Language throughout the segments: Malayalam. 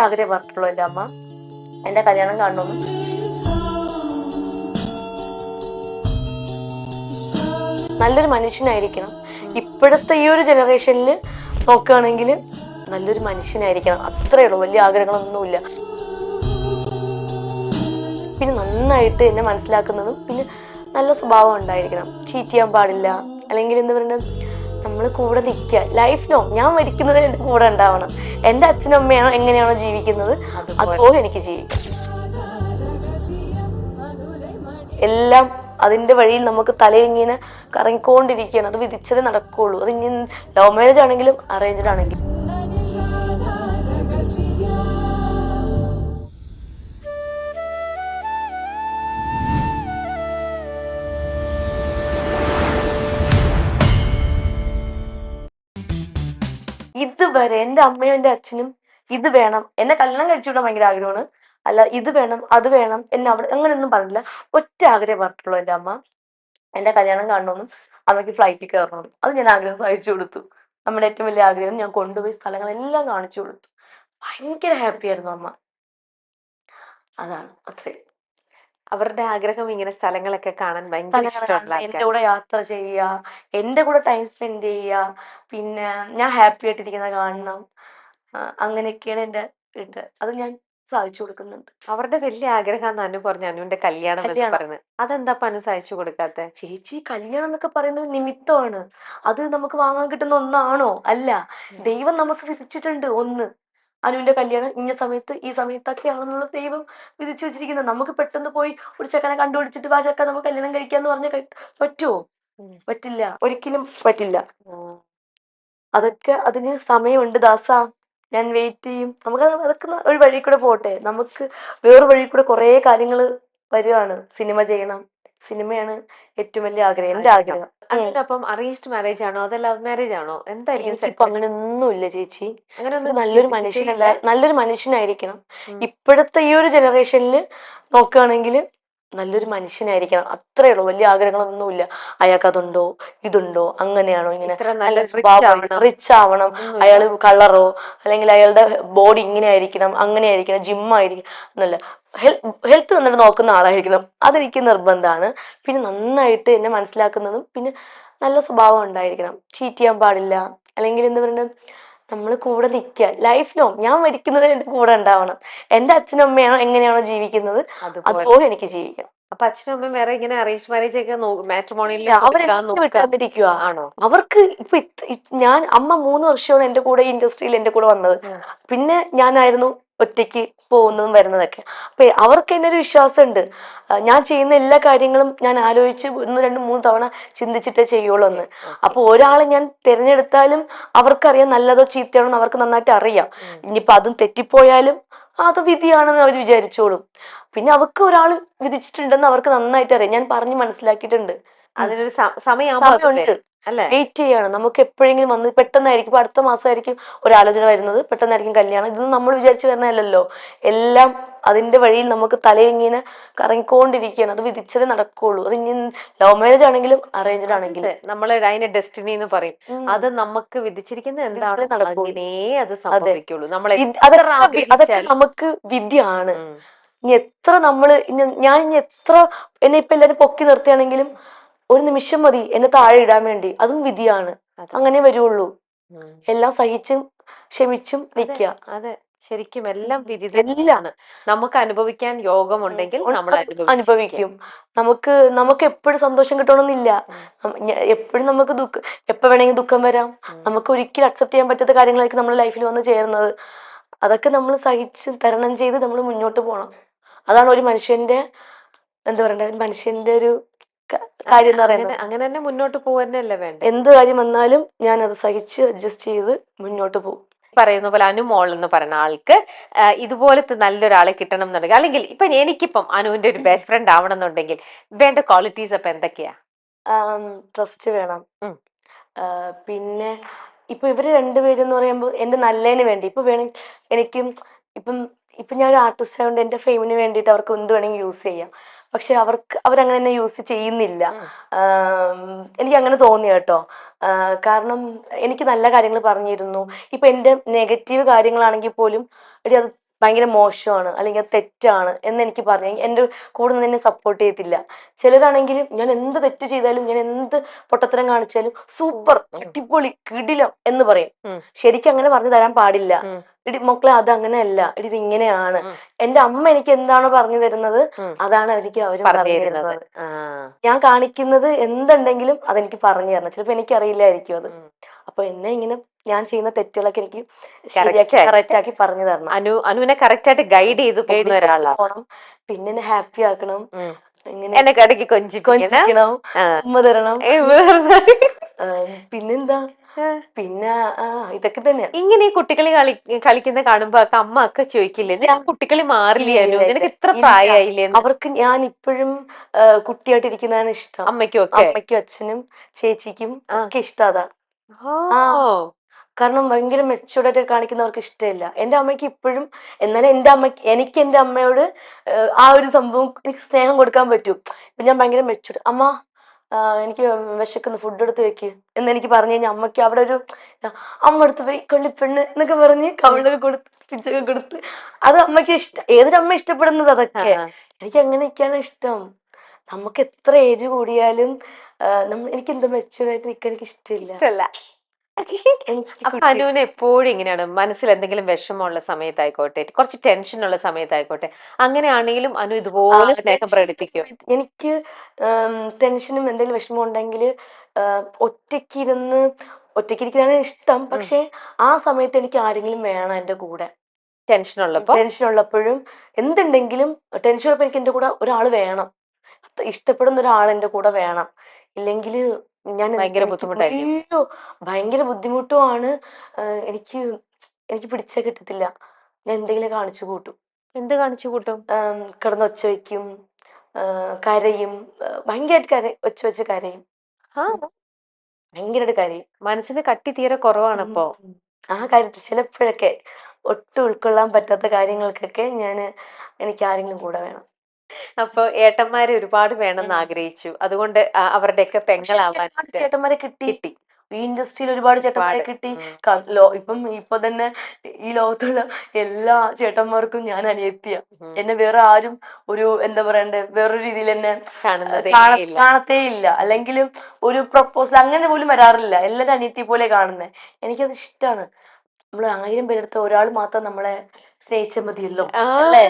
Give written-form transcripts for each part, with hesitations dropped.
ആഗ്രഹം പറഞ്ഞിട്ടുള്ളൂ എൻ്റെ അമ്മ എൻ്റെ കല്യാണം കാണണമെന്ന്. നല്ലൊരു മനുഷ്യനായിരിക്കണം. ഇപ്പോഴത്തെ ഈ ഒരു ജനറേഷനിൽ നോക്കുകയാണെങ്കിൽ നല്ലൊരു മനുഷ്യനായിരിക്കണം, അത്രയേ ഉള്ളൂ. വലിയ ആഗ്രഹങ്ങളൊന്നുമില്ല. പിന്നെ നന്നായിട്ട് എന്നെ മനസ്സിലാക്കുന്നതും പിന്നെ നല്ല സ്വഭാവം ഉണ്ടായിരിക്കണം. ചീറ്റ് ചെയ്യാൻ പാടില്ല. അല്ലെങ്കിൽ എന്താ പറയുക, നമ്മൾ കൂടെ നിൽക്കുക ലൈഫ് ലോങ്. ഞാൻ മരിക്കുന്നത് എൻ്റെ കൂടെ ഉണ്ടാവണം. എൻ്റെ അച്ഛനും അമ്മയാണോ എങ്ങനെയാണോ ജീവിക്കുന്നത് അതുപോലെ എനിക്ക് ജീവിക്കാം. എല്ലാം അതിൻ്റെ വഴിയിൽ നമുക്ക് തലയിങ്ങനെ കറങ്ങിക്കൊണ്ടിരിക്കുകയാണ്. അത് വിധിച്ചതേ നടക്കുകയുള്ളൂ. അത് ഇനി ലവ് മാരേജ് ആണെങ്കിലും അറേഞ്ച്ഡ് ആണെങ്കിലും. ഇതുവരെ എൻ്റെ അമ്മയും എൻ്റെ അച്ഛനും ഇത് വേണം, എന്നെ കല്യാണം കഴിച്ചു വിടാൻ ഭയങ്കര ആഗ്രഹമാണ്, അല്ല ഇത് വേണം അത് വേണം എന്നെ അവിടെ അങ്ങനെയൊന്നും പറഞ്ഞില്ല. ഒറ്റ ആഗ്രഹം പറഞ്ഞിട്ടുള്ളൂ എൻ്റെ അമ്മ, എൻ്റെ കല്യാണം കാണണമെന്നും അമ്മയ്ക്ക് ഫ്ലൈറ്റിൽ കയറണമെന്നും. അത് ഞാൻ ആഗ്രഹം സഹിച്ചു കൊടുത്തു. നമ്മുടെ ഏറ്റവും വലിയ ആഗ്രഹം ഞാൻ കൊണ്ടുപോയി സ്ഥലങ്ങളെല്ലാം കാണിച്ചു കൊടുത്തു. ഭയങ്കര ഹാപ്പി ആയിരുന്നു അമ്മ. അതാണ് അത്രയും. അവരുടെ ആഗ്രഹം ഇങ്ങനെ സ്ഥലങ്ങളൊക്കെ കാണാൻ ഭയങ്കര ഇഷ്ടമുള്ള എൻ്റെ കൂടെ യാത്ര ചെയ്യുക, എൻ്റെ കൂടെ ടൈം സ്പെൻഡ് ചെയ്യുക, പിന്നെ ഞാൻ ഹാപ്പി ആയിട്ടിരിക്കുന്ന കാണണം. അങ്ങനെയൊക്കെയാണ് എൻ്റെ ഇത്. അത് ഞാൻ സാധിച്ചു കൊടുക്കുന്നുണ്ട്. അവരുടെ വലിയ ആഗ്രഹം അനു പറഞ്ഞു, അനുവിന്റെ കല്യാണം എന്ന് പറയുന്നത്. അതെന്താ അനു സാധിച്ചു കൊടുക്കാത്തെ? ചേച്ചി, കല്യാണം എന്നൊക്കെ പറയുന്നത് നിമിത്തമാണ്. അത് നമുക്ക് വാങ്ങാൻ കിട്ടുന്ന ഒന്നാണോ? അല്ല. ദൈവം നമുക്ക് വിധിച്ചിട്ടുണ്ട് ഒന്ന്. അനുവിന്റെ കല്യാണം ഇന്ന സമയത്ത് ഈ സമയത്തൊക്കെയാണെന്നുള്ള ദൈവം വിധിച്ചു വെച്ചിരിക്കുന്നത്. നമുക്ക് പെട്ടെന്ന് പോയി ഒരു ചെക്കനെ കണ്ടുപിടിച്ചിട്ട് ആ ചെക്കൻ നമുക്ക് കല്യാണം കഴിക്കാന്ന് പറഞ്ഞാൽ പറ്റുമോ? പറ്റില്ല, ഒരിക്കലും പറ്റില്ല. അതൊക്കെ അതിന് സമയമുണ്ട് ദാസ. ഞാൻ വെയിറ്റ് ചെയ്യും. നമുക്ക് അതൊക്കെ ഒരു വഴി കൂടെ പോട്ടെ. നമുക്ക് വേറൊരു വഴി കൂടെ കുറേ കാര്യങ്ങൾ വരുവാണ്. സിനിമ ചെയ്യണം. സിനിമയാണ് ഏറ്റവും വലിയ ആഗ്രഹം, എന്റെ ആഗ്രഹം. അപ്പം അറേഞ്ച്ഡ് മാരേജ് ആണോ അതോ ലവ് മാരേജ് ആണോ? എന്തായിരിക്കും? ഇപ്പൊ അങ്ങനെ ഒന്നുമില്ല ചേച്ചി. അങ്ങനെ നല്ലൊരു മനുഷ്യനായിരിക്കണം. ഇപ്പോഴത്തെ ഈ ഒരു ജനറേഷനിൽ നോക്കുകയാണെങ്കിൽ നല്ലൊരു മനുഷ്യനായിരിക്കണം, അത്രയേ ഉള്ളൂ. വലിയ ആഗ്രഹങ്ങളൊന്നുമില്ല. അയാൾക്ക് അതുണ്ടോ ഇതുണ്ടോ അങ്ങനെയാണോ ഇങ്ങനെ റിച്ച് ആവണം, അയാൾ കളറോ അല്ലെങ്കിൽ അയാളുടെ ബോഡി ഇങ്ങനെ ആയിരിക്കണം അങ്ങനെ ആയിരിക്കണം, ജിമ്മായിരിക്കണം എന്നല്ല. ഹെൽത്ത് നന്നായിട്ട് നോക്കുന്ന ആളായിരിക്കണം, അതെനിക്ക് നിർബന്ധമാണ്. പിന്നെ നന്നായിട്ട് എന്നെ മനസ്സിലാക്കുന്നതും പിന്നെ നല്ല സ്വഭാവം ഉണ്ടായിരിക്കണം. ചീറ്റ് ചെയ്യാൻ പാടില്ല. അല്ലെങ്കിൽ എന്താ പറയുക, നമ്മൾ കൂടെ നിൽക്കുക ലൈഫ് ലോങ്. ഞാൻ മരിക്കുന്നത് എൻ്റെ കൂടെ ഉണ്ടാവണം. എൻ്റെ അച്ഛനും അമ്മയാണോ എങ്ങനെയാണോ ജീവിക്കുന്നത് അതുപോലെ എനിക്ക് ജീവിക്കണം. അപ്പൊ അച്ഛനും അമ്മയും വേറെ ഇങ്ങനെ അറേഞ്ച് മാരേജ് ഒക്കെ മാട്രിമോണിയിൽ ആണോ? അവർക്ക് ഇപ്പൊ ഞാൻ അമ്മ 3 വർഷമാണ് എൻ്റെ കൂടെ ഇൻഡസ്ട്രിയിൽ എൻ്റെ കൂടെ വന്നത്. പിന്നെ ഞാനായിരുന്നു ഒറ്റയ്ക്ക് പോകുന്നതും വരുന്നതൊക്കെ. അപ്പൊ അവർക്ക് എന്നെ ഒരു വിശ്വാസമുണ്ട്. ഞാൻ ചെയ്യുന്ന എല്ലാ കാര്യങ്ങളും ഞാൻ ആലോചിച്ച് 1, 2, 3 തവണ ചിന്തിച്ചിട്ടേ ചെയ്യുള്ളൂ എന്ന്. അപ്പൊ ഒരാളെ ഞാൻ തിരഞ്ഞെടുത്താലും അവർക്കറിയാം നല്ലതോ ചീത്തയാണോ എന്ന് അവർക്ക് നന്നായിട്ട് അറിയാം. ഇനിയിപ്പൊ അതും തെറ്റിപ്പോയാലും അത് വിധിയാണെന്ന് അവർ വിചാരിച്ചോളും. പിന്നെ അവർക്ക് ഒരാൾ വിധിച്ചിട്ടുണ്ടെന്ന് അവർക്ക് നന്നായിട്ട് അറിയാം. ഞാൻ പറഞ്ഞ് മനസ്സിലാക്കിയിട്ടുണ്ട്. അതിനൊരു സമയമുണ്ട്. വെയിറ്റ് ചെയ്യാണ്. നമുക്ക് എപ്പോഴെങ്കിലും വന്ന് പെട്ടെന്നായിരിക്കും, ഇപ്പൊ അടുത്ത മാസമായിരിക്കും ഒരാലോചന വരുന്നത്, പെട്ടെന്നായിരിക്കും കല്യാണം. ഇതൊന്നും നമ്മൾ വിചാരിച്ചു വരുന്നതല്ലല്ലോ. എല്ലാം അതിന്റെ വഴിയിൽ നമുക്ക് തലയിങ്ങനെ കറങ്ങിക്കൊണ്ടിരിക്കുകയാണ്. അത് വിധിച്ചതേ നടക്കുകയുള്ളൂ. അത് ഇനി ലവ് മാരേജ് ആണെങ്കിലും അറേഞ്ച്ഡ് ആണെങ്കിലും. നമ്മൾ അതിന്റെ ഡെസ്റ്റിനി എന്ന് പറയും. അത് നമുക്ക് വിധിച്ചിരിക്കുന്നത് എന്താണ് അത് സംഭവിക്കുള്ളൂ. അതൊക്കെ നമുക്ക് വിധിയാണ്. ഇനി എത്ര ഞാൻ ഇനി എത്ര എന്നെ ഇപ്പൊ എല്ലാരും പൊക്കി നിർത്തിയാണെങ്കിലും ഒരു നിമിഷം മതി എന്നെ താഴെ ഇടാൻ വേണ്ടി. അതും വിധിയാണ്. അങ്ങനെ വരുള്ളൂ. എല്ലാം സഹിച്ചും ക്ഷമിച്ചും നിൽക്കുക. അതെ, ശരിക്കും എല്ലാം വിധി തന്നെയാണ്. നമുക്ക് അനുഭവിക്കാൻ യോഗമുണ്ടെങ്കിൽ നമ്മൾ അനുഭവിക്കും. നമുക്ക് എപ്പോഴും സന്തോഷം കിട്ടണമെന്നില്ല. എപ്പോഴും നമുക്ക് എപ്പോ വേണമെങ്കിൽ ദുഃഖം വരാം. നമുക്ക് ഒരിക്കലും അക്സെപ്റ്റ് ചെയ്യാൻ പറ്റാത്ത കാര്യങ്ങളായിരിക്കും നമ്മുടെ ലൈഫിൽ വന്ന് ചേരുന്നത്. അതൊക്കെ നമ്മൾ സഹിച്ച് തരണം ചെയ്ത് നമ്മൾ മുന്നോട്ട് പോകണം. അതാണ് ഒരു മനുഷ്യന്റെ എന്താ പറയണ്ടേ, ഒരു മനുഷ്യന്റെ ഒരു കാര്യം എന്ന് പറയുന്നത്. അങ്ങനെ തന്നെ മുന്നോട്ട് പോവന്നല്ലേ വേണ്ട. എന്ത് കാര്യം വന്നാലും ഞാൻ അത് സഹിച്ച് അഡ്ജസ്റ്റ് ചെയ്ത് മുന്നോട്ട് പോകും. പറയുന്ന പോലെ അനുമോൾ എന്ന് പറയുന്ന ആൾക്ക് ഇതുപോലത്തെ നല്ലൊരാളെ കിട്ടണം എന്നുണ്ടെങ്കിൽ, അല്ലെങ്കിൽ ഇപ്പൊ എനിക്കിപ്പം അനുവിന്റെ ഒരു ബെസ്റ്റ് ഫ്രണ്ട് ആവണം എന്നുണ്ടെങ്കിൽ വേണ്ട ക്വാളിറ്റീസ് അപ്പൊ എന്തൊക്കെയാ? ട്രസ്റ്റ് വേണം. പിന്നെ ഇപ്പൊ ഇവര് രണ്ടുപേരെന്ന് പറയുമ്പോൾ എന്റെ നല്ലതിന് വേണ്ടി ഇപ്പൊ വേണമെങ്കിൽ ഇപ്പം ഞാൻ ഒരു ആർട്ടിസ്റ്റ് ആയതുകൊണ്ട് എന്റെ ഫെയിമിന് വേണ്ടിയിട്ട് അവർക്ക് എന്ത് വേണമെങ്കിൽ യൂസ് ചെയ്യാം. പക്ഷെ അവരങ്ങനെ എന്നെ യൂസ് ചെയ്യുന്നില്ല. ഉം. എനിക്ക് അങ്ങനെ തോന്നി കേട്ടോ. കാരണം എനിക്ക് നല്ല കാര്യങ്ങൾ പറഞ്ഞിരുന്നു. ഇപ്പൊ എന്റെ നെഗറ്റീവ് കാര്യങ്ങളാണെങ്കിൽ പോലും എടി അത് ഭയങ്കര മോശമാണ് അല്ലെങ്കിൽ അത് തെറ്റാണ് എന്ന് എനിക്ക് പറഞ്ഞു എന്റെ കൂടെ നിന്ന് എന്നെ സപ്പോർട്ട് ചെയ്യത്തില്ല. ചിലരാണെങ്കിൽ ഞാൻ എന്ത് തെറ്റ് ചെയ്താലും ഞാൻ എന്ത് പൊട്ടത്തരം കാണിച്ചാലും സൂപ്പർ ഉം. അടിപൊളി കിടിലം എന്ന് പറയും. ഉം. ശരിക്കും അങ്ങനെ പറഞ്ഞു തരാൻ പാടില്ല. ഉം. എടി മക്കളെ അത് അങ്ങനെയല്ല, എടി ഇത് ഇങ്ങനെയാണ്. ഉം. എന്റെ അമ്മ എനിക്ക് എന്താണോ പറഞ്ഞു തരുന്നത് ഉം. അതാണ് അവരും പറഞ്ഞു പറഞ്ഞു തരുന്നത്. തരുന്നത്. ആ. ഞാൻ കാണിക്കുന്നത് എന്തുണ്ടെങ്കിലും അതെനിക്ക് പറഞ്ഞു തരണം. ചിലപ്പോ എനിക്ക് അറിയില്ലായിരിക്കും അത്. ഉം. അപ്പൊ എന്നെ ഇങ്ങനെ ഞാൻ ചെയ്യുന്ന തെറ്റുകളൊക്കെ എനിക്ക് Correct ശരിയാക്കി ആയിട്ട് കറക്റ്റ് ആക്കി പറഞ്ഞു തരണം. അനുവിനെ കറക്റ്റ് ആയിട്ട് ഗൈഡ് ചെയ്ത് ഗൈഡ് പോകുന്ന ചെയ്ത് ഒരാളാണ്. പോണം. പിന്നെ എന്നെ ഹാപ്പി ആക്കണം. ഉം. ഇങ്ങനെ എന്നെ ഇടയ്ക്ക് കൊഞ്ചിപ്പിക്കണം. കൊഞ്ചിക്കണം, ആ. ഉമ്മ തരണം. വേറെ- പിന്നെന്താ, ആ. പിന്നെ ഇതൊക്കെ തന്നെ. ഇങ്ങനെ ഈ കുട്ടികളി കളിക്കുന്ന കാണുമ്പോ ഒക്കെ അമ്മ ഒക്കെ ചോദിക്കില്ലേ, നിനക്ക് കുട്ടികളി ഇല്ല മാറില്ലേ അനു, ഇല്ല ഇല്ല നിനക്ക് ഇത്ര ഇല്ല. പ്രായമായില്ലേന്ന്? അവർക്ക് ഞാൻ ഇപ്പോഴും കുട്ടിയായിട്ടിരിക്കുന്നതാണ് ഇഷ്ടം. അമ്മയ്ക്കും ഒക്കെ. അമ്മയ്ക്കും അച്ഛനും ചേച്ചിക്കും ആ. ഒക്കെ ഇഷ്ടം അതാ. ആ ഓ. കാരണം ഭയങ്കര മെച്ചൂർഡായിട്ട് കാണിക്കുന്നവർക്ക് ഇഷ്ടമില്ല. എന്റെ അമ്മയ്ക്ക് ഇപ്പോഴും, എന്നാലും എന്റെ അമ്മയ്ക്ക് എനിക്ക് എന്റെ അമ്മയോട് ആ ഒരു സംഭവം എനിക്ക് സ്നേഹം കൊടുക്കാൻ പറ്റും. ഇപ്പൊ ഞാൻ ഭയങ്കര മെച്ചൂർഡ് അമ്മ, എനിക്ക് വിശക്കുന്നു ഫുഡ് എടുത്ത് വെക്ക് എന്ന് എനിക്ക് പറഞ്ഞു കഴിഞ്ഞാൽ അമ്മയ്ക്ക് അവിടെ ഒരു അമ്മ എടുത്ത് പോയി കൊള്ളിപ്പെണ്ണ് എന്നൊക്കെ പറഞ്ഞ് ഉം. കവിളൊക്കെ കൊടുത്ത് പിച്ചൊക്കെ കൊടുത്ത് അത് അമ്മയ്ക്ക് ഇഷ്ടം. ഏതൊരമ്മ ഇഷ്ടപ്പെടുന്നത് അതൊക്കെ. ആ. എനിക്ക് അങ്ങനെയൊക്കെയാണ് ഇഷ്ടം. നമുക്ക് എത്ര ഏജ് കൂടിയാലും എനിക്ക് എന്താ മെച്ചൂർഡായിട്ട് നിൽക്കാൻ എനിക്ക് ഇഷ്ടമില്ല. ഇഷ്ടല്ല. എനിക്ക് അപ്പൊ കുട്ടി അനുവിന് എപ്പോഴും ഇങ്ങനെയാണ്, മനസ്സിൽ എന്തെങ്കിലും വിഷമമുള്ള സമയത്തായിക്കോട്ടെ, കുറച്ച് ടെൻഷനുള്ള സമയത്തായിക്കോട്ടെ, അങ്ങനെയാണെങ്കിലും അനു ഇതുപോലെ സ്നേഹം ടെൻഷനുള്ള പ്രകടിപ്പിക്കും. സമയത്ത് എനിക്ക് ടെൻഷനും എന്തെങ്കിലും വിഷമം ഉണ്ടെങ്കിൽ ഒറ്റയ്ക്കിരുന്ന് ഒറ്റയ്ക്കിരിക്കാനാണ് ഇഷ്ടം. ഉം. പക്ഷെ ആ സമയത്ത് എനിക്ക് ആരെങ്കിലും വേണം എൻ്റെ കൂടെ. ടെൻഷൻ ഉള്ളപ്പോ. ടെൻഷൻ ഉള്ളപ്പോഴും എന്തുണ്ടെങ്കിലും ടെൻഷൻ ഉള്ളപ്പോൾ എനിക്ക് എൻ്റെ കൂടെ ഒരാൾ വേണം. ഇഷ്ടപ്പെടുന്ന ഒരാൾ എൻ്റെ കൂടെ വേണം. ഇല്ലെങ്കിൽ ഭയങ്കര എനിക്ക് ബുദ്ധിമുട്ടായിരിക്കും. അയ്യോ ഭയങ്കര ബുദ്ധിമുട്ടുമാണ്. എനിക്ക് എനിക്ക് പിടിച്ചാൽ കിട്ടത്തില്ല. ഞാൻ എന്തെങ്കിലും കാണിച്ചു കൂട്ടും. എന്ത് കാണിച്ചു കൂട്ടും? കിടന്ന് ഒച്ച വെക്കും, കരയും, ഭയങ്കരമായിട്ട് ഒച്ച വെച്ച് കരയും. ആ. ഭയങ്കരമായിട്ട് കരയും. മനസ്സിന് കട്ടി തീരെ കുറവാണപ്പോ. ഉം. ആ കാര്യത്തിൽ ചിലപ്പോഴൊക്കെ ഒട്ടും ഉൾക്കൊള്ളാൻ പറ്റാത്ത കാര്യങ്ങൾക്കൊക്കെ എനിക്ക് ആരെങ്കിലും കൂടെ വേണം. അപ്പൊ ഏട്ടന്മാരെ ഒരുപാട് വേണമെന്ന് ഉം. ആഗ്രഹിച്ചു, അതുകൊണ്ട് അവരുടെയൊക്കെ പക്ഷെ എനിക്ക് പെങ്ങളാവാൻ ഒരുപാട് ചേട്ടന്മാരെ കിട്ടി. കിട്ടി. ഈ ഇൻഡസ്ട്രിയിൽ ഒരുപാട് ചേട്ടന്മാരെ ഒരുപാട്. കിട്ടി. ഉം. ഇപ്പൊ തന്നെ ഈ ലോകത്തുള്ള എല്ലാ ചേട്ടന്മാർക്കും ഞാൻ അനിയത്തിയാ. ഉം. എന്നെ വേറെ ആരും ഒരു എന്താ പറയണ്ടേ വേറൊരു രീതിയിൽ എന്നെ കാണുന്നതേ ഇല്ല. കാണത്തേ ഇല്ല. ഉം. അല്ലെങ്കിൽ ഒരു പ്രപ്പോസൽ അങ്ങനെ പോലും വരാറില്ല. എല്ലാരും അനിയത്തി പോലെ കാണുന്നേ. എനിക്കത് ഇഷ്ടമാണ്. നമ്മൾ 1000 പേരെടുത്ത് ഒരാൾ മാത്രം നമ്മളെ സ്നേഹിച്ചാൽ മതിയല്ലോ ആ. അല്ലേ?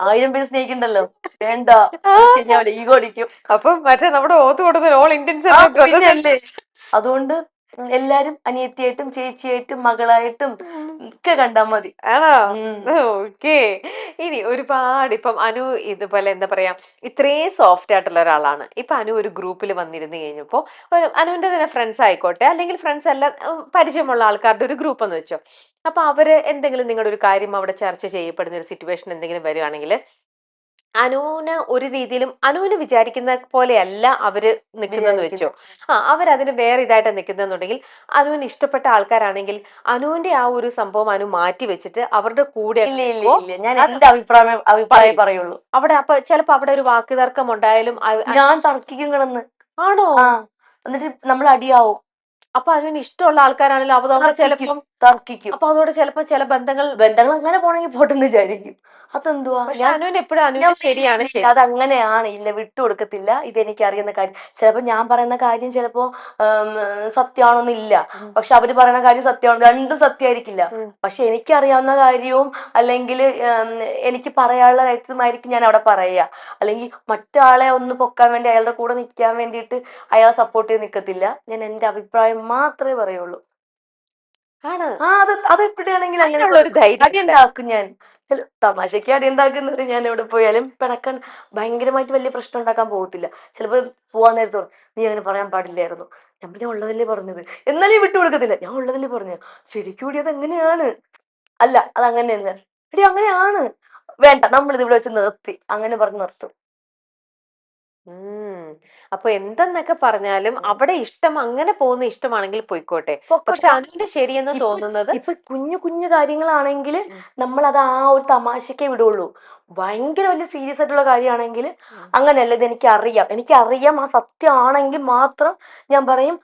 1000 പേര് സ്നേഹിക്കണ്ടല്ലോ. വേണ്ട, ആ. അത് ശരിയാവില്ല, ഈഗോ അടിക്കും. അപ്പൊ മറ്റേ നമ്മുടെ ഓത്ത് കൊടുക്കുന്ന ഓൾ ഇന്ത്യൻ പിന്നല്ലേ. അതുകൊണ്ട് എല്ലാരും അനിയത്തിയായിട്ടും ചേച്ചിയായിട്ടും മകളായിട്ടും ഒക്കെ കണ്ടാ മതി. ആണോ? ഉം. ഓക്കേ. ഇനി ഒരുപാട് ഇപ്പം അനു ഇതുപോലെ എന്താ പറയാ, ഇത്രയും സോഫ്റ്റ് ആയിട്ടുള്ള ഒരാളാണ്. ഇപ്പൊ അനു ഒരു ഗ്രൂപ്പിൽ വന്നിരുന്നു കഴിഞ്ഞപ്പോ അനുവിന്റെ തന്നെ ഫ്രണ്ട്സ് ആയിക്കോട്ടെ, അല്ലെങ്കിൽ ഫ്രണ്ട്സ് എല്ലാം പരിചയമുള്ള ആൾക്കാരുടെ ഒരു ഗ്രൂപ്പ് എന്ന് വെച്ചോ. അപ്പൊ അവര് എന്തെങ്കിലും നിങ്ങളുടെ ഒരു കാര്യം അവിടെ ചർച്ച ചെയ്യപ്പെടുന്ന ഒരു സിറ്റുവേഷൻ എന്തെങ്കിലും വരികയാണെങ്കിൽ അനുവിന് ഒരു രീതിയിലും അനുവിന് വിചാരിക്കുന്ന പോലെയല്ല അവര് നിൽക്കുന്നെന്ന് വെച്ചോ. വിചാരിക്കുന്നത് അവരതിന് വേറെ ഇതായിട്ട് നിൽക്കുന്നെന്നുണ്ടെങ്കിൽ അനുവിന് ഇഷ്ടപ്പെട്ട ആൾക്കാരാണെങ്കിൽ അനുവിന്റെ ആ ഒരു സംഭവം അനു മാറ്റി വെച്ചിട്ട് അവരുടെ കൂടെ ഇല്ല ഇല്ല നിൽക്കുവോ? ഇല്ല, ഞാൻ അത് എന്റെ അഭിപ്രായം പറയും. പറയുള്ളൂ. അവിടെ അപ്പൊ ചിലപ്പോ അവിടെ ഒരു വാക്കുതർക്കം ഉണ്ടായാലും ഞാൻ തർക്കിക്കും കിടന്ന്. ആണോ? ആ എന്നിട്ട് നമ്മൾ അടിയാവും. അപ്പൊ അനുവിന് ഇഷ്ടമുള്ള ആൾക്കാരാണല്ലോ, അപ്പൊ അതോടെ ചിലപ്പം തർക്കിക്കും. അപ്പൊ അതോടെ ചിലപ്പോ ചില ബന്ധങ്ങൾ. ബന്ധങ്ങൾ അങ്ങനെ പോണെങ്കിൽ പോട്ടെന്ന് വിചാരിക്കും. അതെന്തുവാ പക്ഷെ അനുവിന് എപ്പോഴും ഞാൻ അനുവിന്റെ ശരിയാണ് ഇല്ല, ശരി. അതങ്ങനെയാണ്, ഇല്ല വിട്ടുകൊടുക്കത്തില്ല. ഇതെനിക്ക് അറിയുന്ന കാര്യം. ചിലപ്പോ ഞാൻ പറയുന്ന കാര്യം ചിലപ്പോ സത്യമാണോന്നില്ല. ഉം. പക്ഷെ അവര് പറയുന്ന കാര്യം സത്യമാണ്, രണ്ടും സത്യമായിരിക്കില്ല. ഉം. പക്ഷെ എനിക്കറിയാവുന്ന കാര്യവും അല്ലെങ്കിൽ എനിക്ക് പറയാനുള്ള റൈറ്റ്സും ആയിരിക്കും ഞാൻ അവിടെ പറയുക. അല്ലെങ്കിൽ മറ്റാളെ ഒന്ന് പൊക്കാൻ വേണ്ടി അയാളുടെ കൂടെ നിൽക്കാൻ വേണ്ടിയിട്ട് അയാളെ സപ്പോർട്ട് ചെയ്ത് നിൽക്കത്തില്ല. ഞാൻ എന്റെ അഭിപ്രായം മാത്രമേ പറയുള്ളൂ. ആണ്. അത് എപ്പോഴാണെങ്കിലും അങ്ങനെ അതിനുള്ള ഒരു ധൈര്യം അടി ഉണ്ട്. ഉണ്ടാക്കും ഞാൻ. തമാശക്ക് അടി ഉണ്ടാക്കുന്നത് ഞാൻ എവിടെ പോയാലും പിണക്കാൻ ഭയങ്കരമായിട്ട് വലിയ പ്രശ്നം ഉണ്ടാക്കാൻ പോകത്തില്ല. ചിലപ്പോ പോവാൻ നേരത്ത് പറയും, നീ അങ്ങനെ പറയാൻ പാടില്ലായിരുന്നു. ഞാൻ ഉള്ളതല്ലേ പറഞ്ഞത്. എന്നാലും വിട്ടു കൊടുക്കത്തില്ല. ഞാൻ ഉള്ളതല്ലേ പറഞ്ഞു. ശരിക്കും കൂടി അത് എങ്ങനെയാണ്? അല്ല അത് അങ്ങനെയല്ല എടി അങ്ങനെയാണ്. വേണ്ട, നമ്മളിത് ഇവിടെ വെച്ച് നിർത്തി അങ്ങനെ പറഞ്ഞ് നിർത്തും. ഉം. അപ്പൊ എന്തെന്നൊക്കെ പറഞ്ഞാലും അവിടെ ഇഷ്ടം അങ്ങനെ പോകുന്ന ഇഷ്ടമാണെങ്കിൽ പോയിക്കോട്ടെ. പക്ഷെ പൊക്കോട്ടെ. അനുവിന്റെ ശരിയെന്ന് ഇപ്പൊ തോന്നുന്നത് ഇപ്പൊ കുഞ്ഞു കുഞ്ഞു കാര്യങ്ങളാണെങ്കിൽ ഉം, നമ്മളത് ആ ഒരു തമാശക്കേ വിടുള്ളൂ. ഭയങ്കര വലിയ സീരിയസ് ആയിട്ടുള്ള കാര്യമാണെങ്കിൽ ഉം, അങ്ങനെയല്ല, ഇത് എനിക്കറിയാം ആ സത്യമാണെങ്കിൽ മാത്രം ഞാൻ പറയും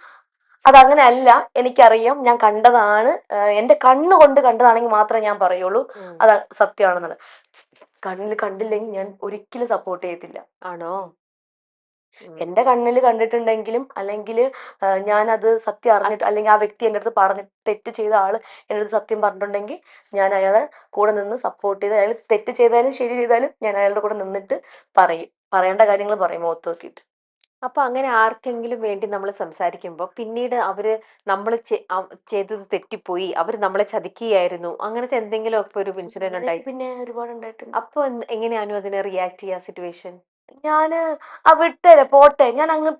അതങ്ങനെ അല്ല, എനിക്കറിയാം, ഞാൻ കണ്ടതാണ്, എന്റെ കണ്ണുകൊണ്ട് കണ്ടതാണെങ്കിൽ മാത്രമേ ഞാൻ പറയുള്ളൂ ഉം. അത് സത്യമാണെന്നുള്ളത്. കണ്ണിൽ കണ്ടില്ലെങ്കിൽ ഞാൻ ഒരിക്കലും സപ്പോർട്ട് ചെയ്യത്തില്ല. ആണോ? ഉം. എന്റെ കണ്ണിൽ കണ്ടിട്ടുണ്ടെങ്കിലും അല്ലെങ്കിൽ ഞാനത് സത്യം അറിഞ്ഞിട്ട് അല്ലെങ്കിൽ ആ വ്യക്തി എൻ്റെ അടുത്ത് പറഞ്ഞ് തെറ്റ് ചെയ്ത ആള് എൻ്റെ അടുത്ത് സത്യം പറഞ്ഞിട്ടുണ്ടെങ്കിൽ ഞാൻ അയാളെ കൂടെ നിന്ന് സപ്പോർട്ട് ചെയ്ത്, അയാൾ തെറ്റ് ചെയ്താലും ശരി ചെയ്താലും ഞാൻ അയാളുടെ കൂടെ നിന്നിട്ട് പറയേണ്ട കാര്യങ്ങൾ പറയും മുഖത്ത് നോക്കിയിട്ട്. അപ്പൊ അങ്ങനെ ആർക്കെങ്കിലും വേണ്ടി നമ്മൾ സംസാരിക്കുമ്പോ പിന്നീട് അവര് നമ്മൾ ചെയ്തത് തെറ്റിപ്പോയി, അവര് നമ്മളെ ചതിക്കുകയായിരുന്നു, അങ്ങനത്തെ എന്തെങ്കിലും ഒക്കെ ഒരു ഇൻസിഡന്റ് ഉണ്ടായി? അങ്ങനെയൊക്കെ പിന്നെ ഒരുപാട് ഉണ്ടായിട്ടുണ്ട്. അപ്പൊ എങ്ങനെയാണു അതിനെ റിയാക്ട് ചെയ്യാ സിറ്റുവേഷൻ? ഞാന് വിട്ടേരെ പോട്ടെ, ഞാൻ അങ്ങ്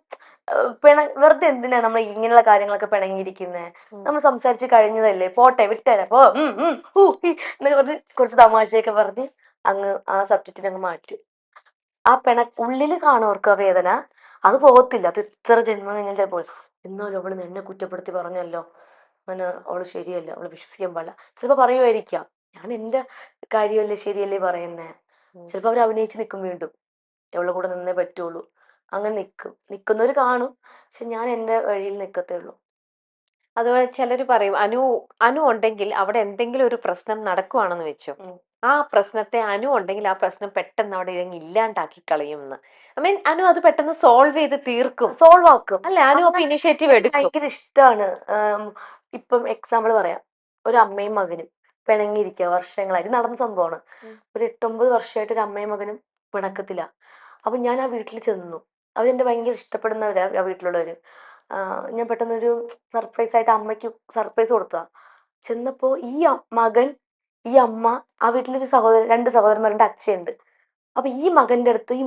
വെറുതെ എന്തിനാ നമ്മൾ ഇങ്ങനെയുള്ള കാര്യങ്ങളൊക്കെ പിണങ്ങിയിരിക്കുന്നേ, നമ്മൾ സംസാരിച്ച് കഴിഞ്ഞതല്ലേ, പോട്ടെ വിട്ടേരെ പോ, എന്നൊക്കെ പറഞ്ഞ് കുറച്ച് തമാശയൊക്കെ പറഞ്ഞ് അങ്ങ് ആ സബ്ജക്റ്റിനെ അങ്ങ് മാറ്റും. ആ ഉള്ളില് കാണുവർക്ക് ആ വേദന അത് പോകത്തില്ല, അത് എത്ര ജന്മം കഴിഞ്ഞാൽ ചിലപ്പോൾ. എന്നാലും അവള് എന്നെ കുറ്റപ്പെടുത്തി പറഞ്ഞല്ലോ, അങ്ങനെ അവള് ശരിയല്ല, അവള് വിശ്വസിക്കാൻ പാടില്ല, ചിലപ്പോ പറയുമായിരിക്കാം. ഞാൻ എന്റെ കാര്യമല്ലേ ശരിയല്ലേ പറയുന്നേ. ചിലപ്പോ അവർ അഭിനയിച്ച് നിൽക്കും വീണ്ടും, എവളുടെ കൂടെ നിന്നേ പറ്റുള്ളൂ, അങ്ങനെ നിൽക്കുന്നവര് കാണും. പക്ഷെ ഞാൻ എന്റെ വഴിയിൽ നിൽക്കത്തേ ഉള്ളൂ. അതുപോലെ ചിലര് പറയും അനു ഉണ്ടെങ്കിൽ അവിടെ എന്തെങ്കിലും ഒരു പ്രശ്നം നടക്കുവാണെന്ന് വെച്ചോ, ഉം. ആ പ്രശ്നത്തെ അനു ഉണ്ടെങ്കിൽ ആ പ്രശ്നം പെട്ടെന്ന് അവിടെ ഇരുന്ന് ഇല്ലാണ്ടാക്കി കളയും എന്ന്. ഐ മീൻ അനു അത് പെട്ടെന്ന് സോൾവ് ചെയ്ത് തീർക്കും സോൾവ് ആക്കും. അല്ലെ? അനു അപ്പൊ അങ്ങനെ ഇനിഷ്യേറ്റീവ് എനിക്ക് എടുക്കും. ഭയങ്കര ഇഷ്ടമാണ്. ഇപ്പം എക്സാമ്പിൾ പറയാം, ഒരു അമ്മയും മകനും പിണങ്ങിയിരിക്കുക വർഷങ്ങളായിട്ട് നടന്ന സംഭവമാണ്. ഉം. ഒരു 8-9 വർഷമായിട്ട് ഒരു അമ്മയും മകനും പിണക്കത്തില്ല. അപ്പൊ ഞാൻ ആ വീട്ടിൽ ചെന്നു. അവരെന്റെ ഭയങ്കര ഇഷ്ടപ്പെടുന്നവരാ ആ വീട്ടിലുള്ളവര്. ഞാൻ പെട്ടെന്നൊരു സർപ്രൈസ് ആയിട്ട് അമ്മയ്ക്ക് സർപ്രൈസ് കൊടുത്തതാ. ചെന്നപ്പോ മകൻ, ഈ അമ്മ, ആ വീട്ടിലൊരു സഹോദരൻ, 2 സഹോദരന്മാരുടെ അച്ഛയുണ്ട്. അപ്പൊ ഈ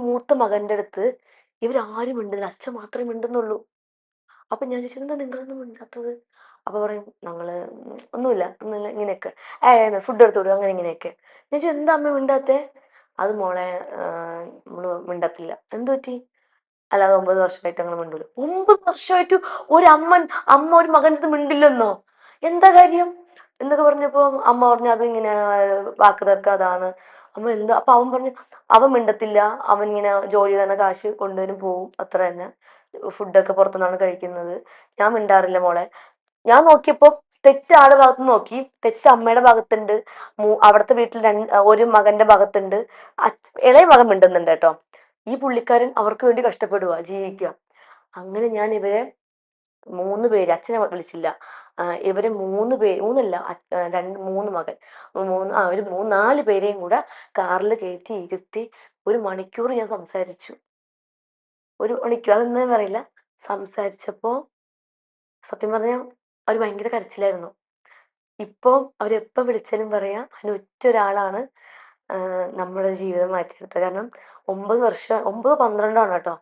മൂത്ത മകന്റെ അടുത്ത് ഇവരാരും മിണ്ടുന്നില്ല, അച്ഛൻ മാത്രമേ മിണ്ടുന്നുള്ളൂ. അപ്പൊ ഞാൻ ചോദിച്ചു, എന്താ നിങ്ങളൊന്നും മിണ്ടാത്തത്? അപ്പൊ പറയും, ഞങ്ങള് ഒന്നുമില്ല ഇങ്ങനെയൊക്കെ, ഫുഡ് എടുത്തു വിടും, അങ്ങനെ ഇങ്ങനെയൊക്കെ. ഞാൻ ചോദിച്ചു, എന്താ അമ്മ മിണ്ടാത്തെ? അത് മോളെ, നമ്മള് മിണ്ടത്തില്ല. എന്ത് പറ്റി? അല്ല, അത് 9 വർഷമായിട്ട് ഞങ്ങൾ മിണ്ടൂല. 9 വർഷമായിട്ട് അമ്മ ഒരു മകൻ്റെ അടുത്ത് മിണ്ടില്ലെന്നോ? എന്താ കാര്യം എന്നൊക്കെ പറഞ്ഞപ്പോ അമ്മ പറഞ്ഞു, അത് ഇങ്ങനെ വാക്ക് തർക്കം അതാണ്. അമ്മ എന്താ? അപ്പൊ അവൻ പറഞ്ഞു, അവൻ മിണ്ടത്തില്ല, അവൻ ഇങ്ങനെ ജോലി തന്നെ കാശ് കൊണ്ടുവരും പോവും, അത്ര തന്നെ. ഫുഡൊക്കെ പുറത്തുനിന്നാണ് കഴിക്കുന്നത്, ഞാൻ മിണ്ടാറില്ല മോളെ. ഞാൻ നോക്കിയപ്പോ തെറ്റ് ആളുടെ ഭാഗത്ത് നോക്കി, തെറ്റ് അമ്മയുടെ ഭാഗത്തുണ്ട്. അവിടുത്തെ വീട്ടിൽ ഒരു മകന്റെ ഭാഗത്തുണ്ട്. ഇളയ മകൻ മിണ്ടുന്നുണ്ട് കേട്ടോ. ഈ പുള്ളിക്കാരൻ അവർക്ക് വേണ്ടി കഷ്ടപ്പെടുക, ജീവിക്കുക. അങ്ങനെ ഞാൻ ഇവരെ 3 പേര്, അച്ഛനെ വിളിച്ചില്ല, ഇവരെ 3 പേര്, മൂന്നല്ല, 3 മകൻ, ഒരു 4 പേരെയും കൂടെ കാറിൽ കയറ്റി ഇരുത്തി 1 മണിക്കൂർ ഞാൻ സംസാരിച്ചു. 1 മണിക്കൂർ, അതെന്താ പറയില്ല. സംസാരിച്ചപ്പോ സത്യം പറഞ്ഞാൽ അവർ ഭയങ്കര കരച്ചിലായിരുന്നു. ഇപ്പൊ അവരെപ്പോ വിളിച്ചാലും പറയാ, അതിന് ഒറ്റ ഒരാളാണ് നമ്മുടെ ജീവിതം മാറ്റിയെടുത്തത്. കാരണം 9 വർഷം, 9-12 ആണ് കേട്ടോ.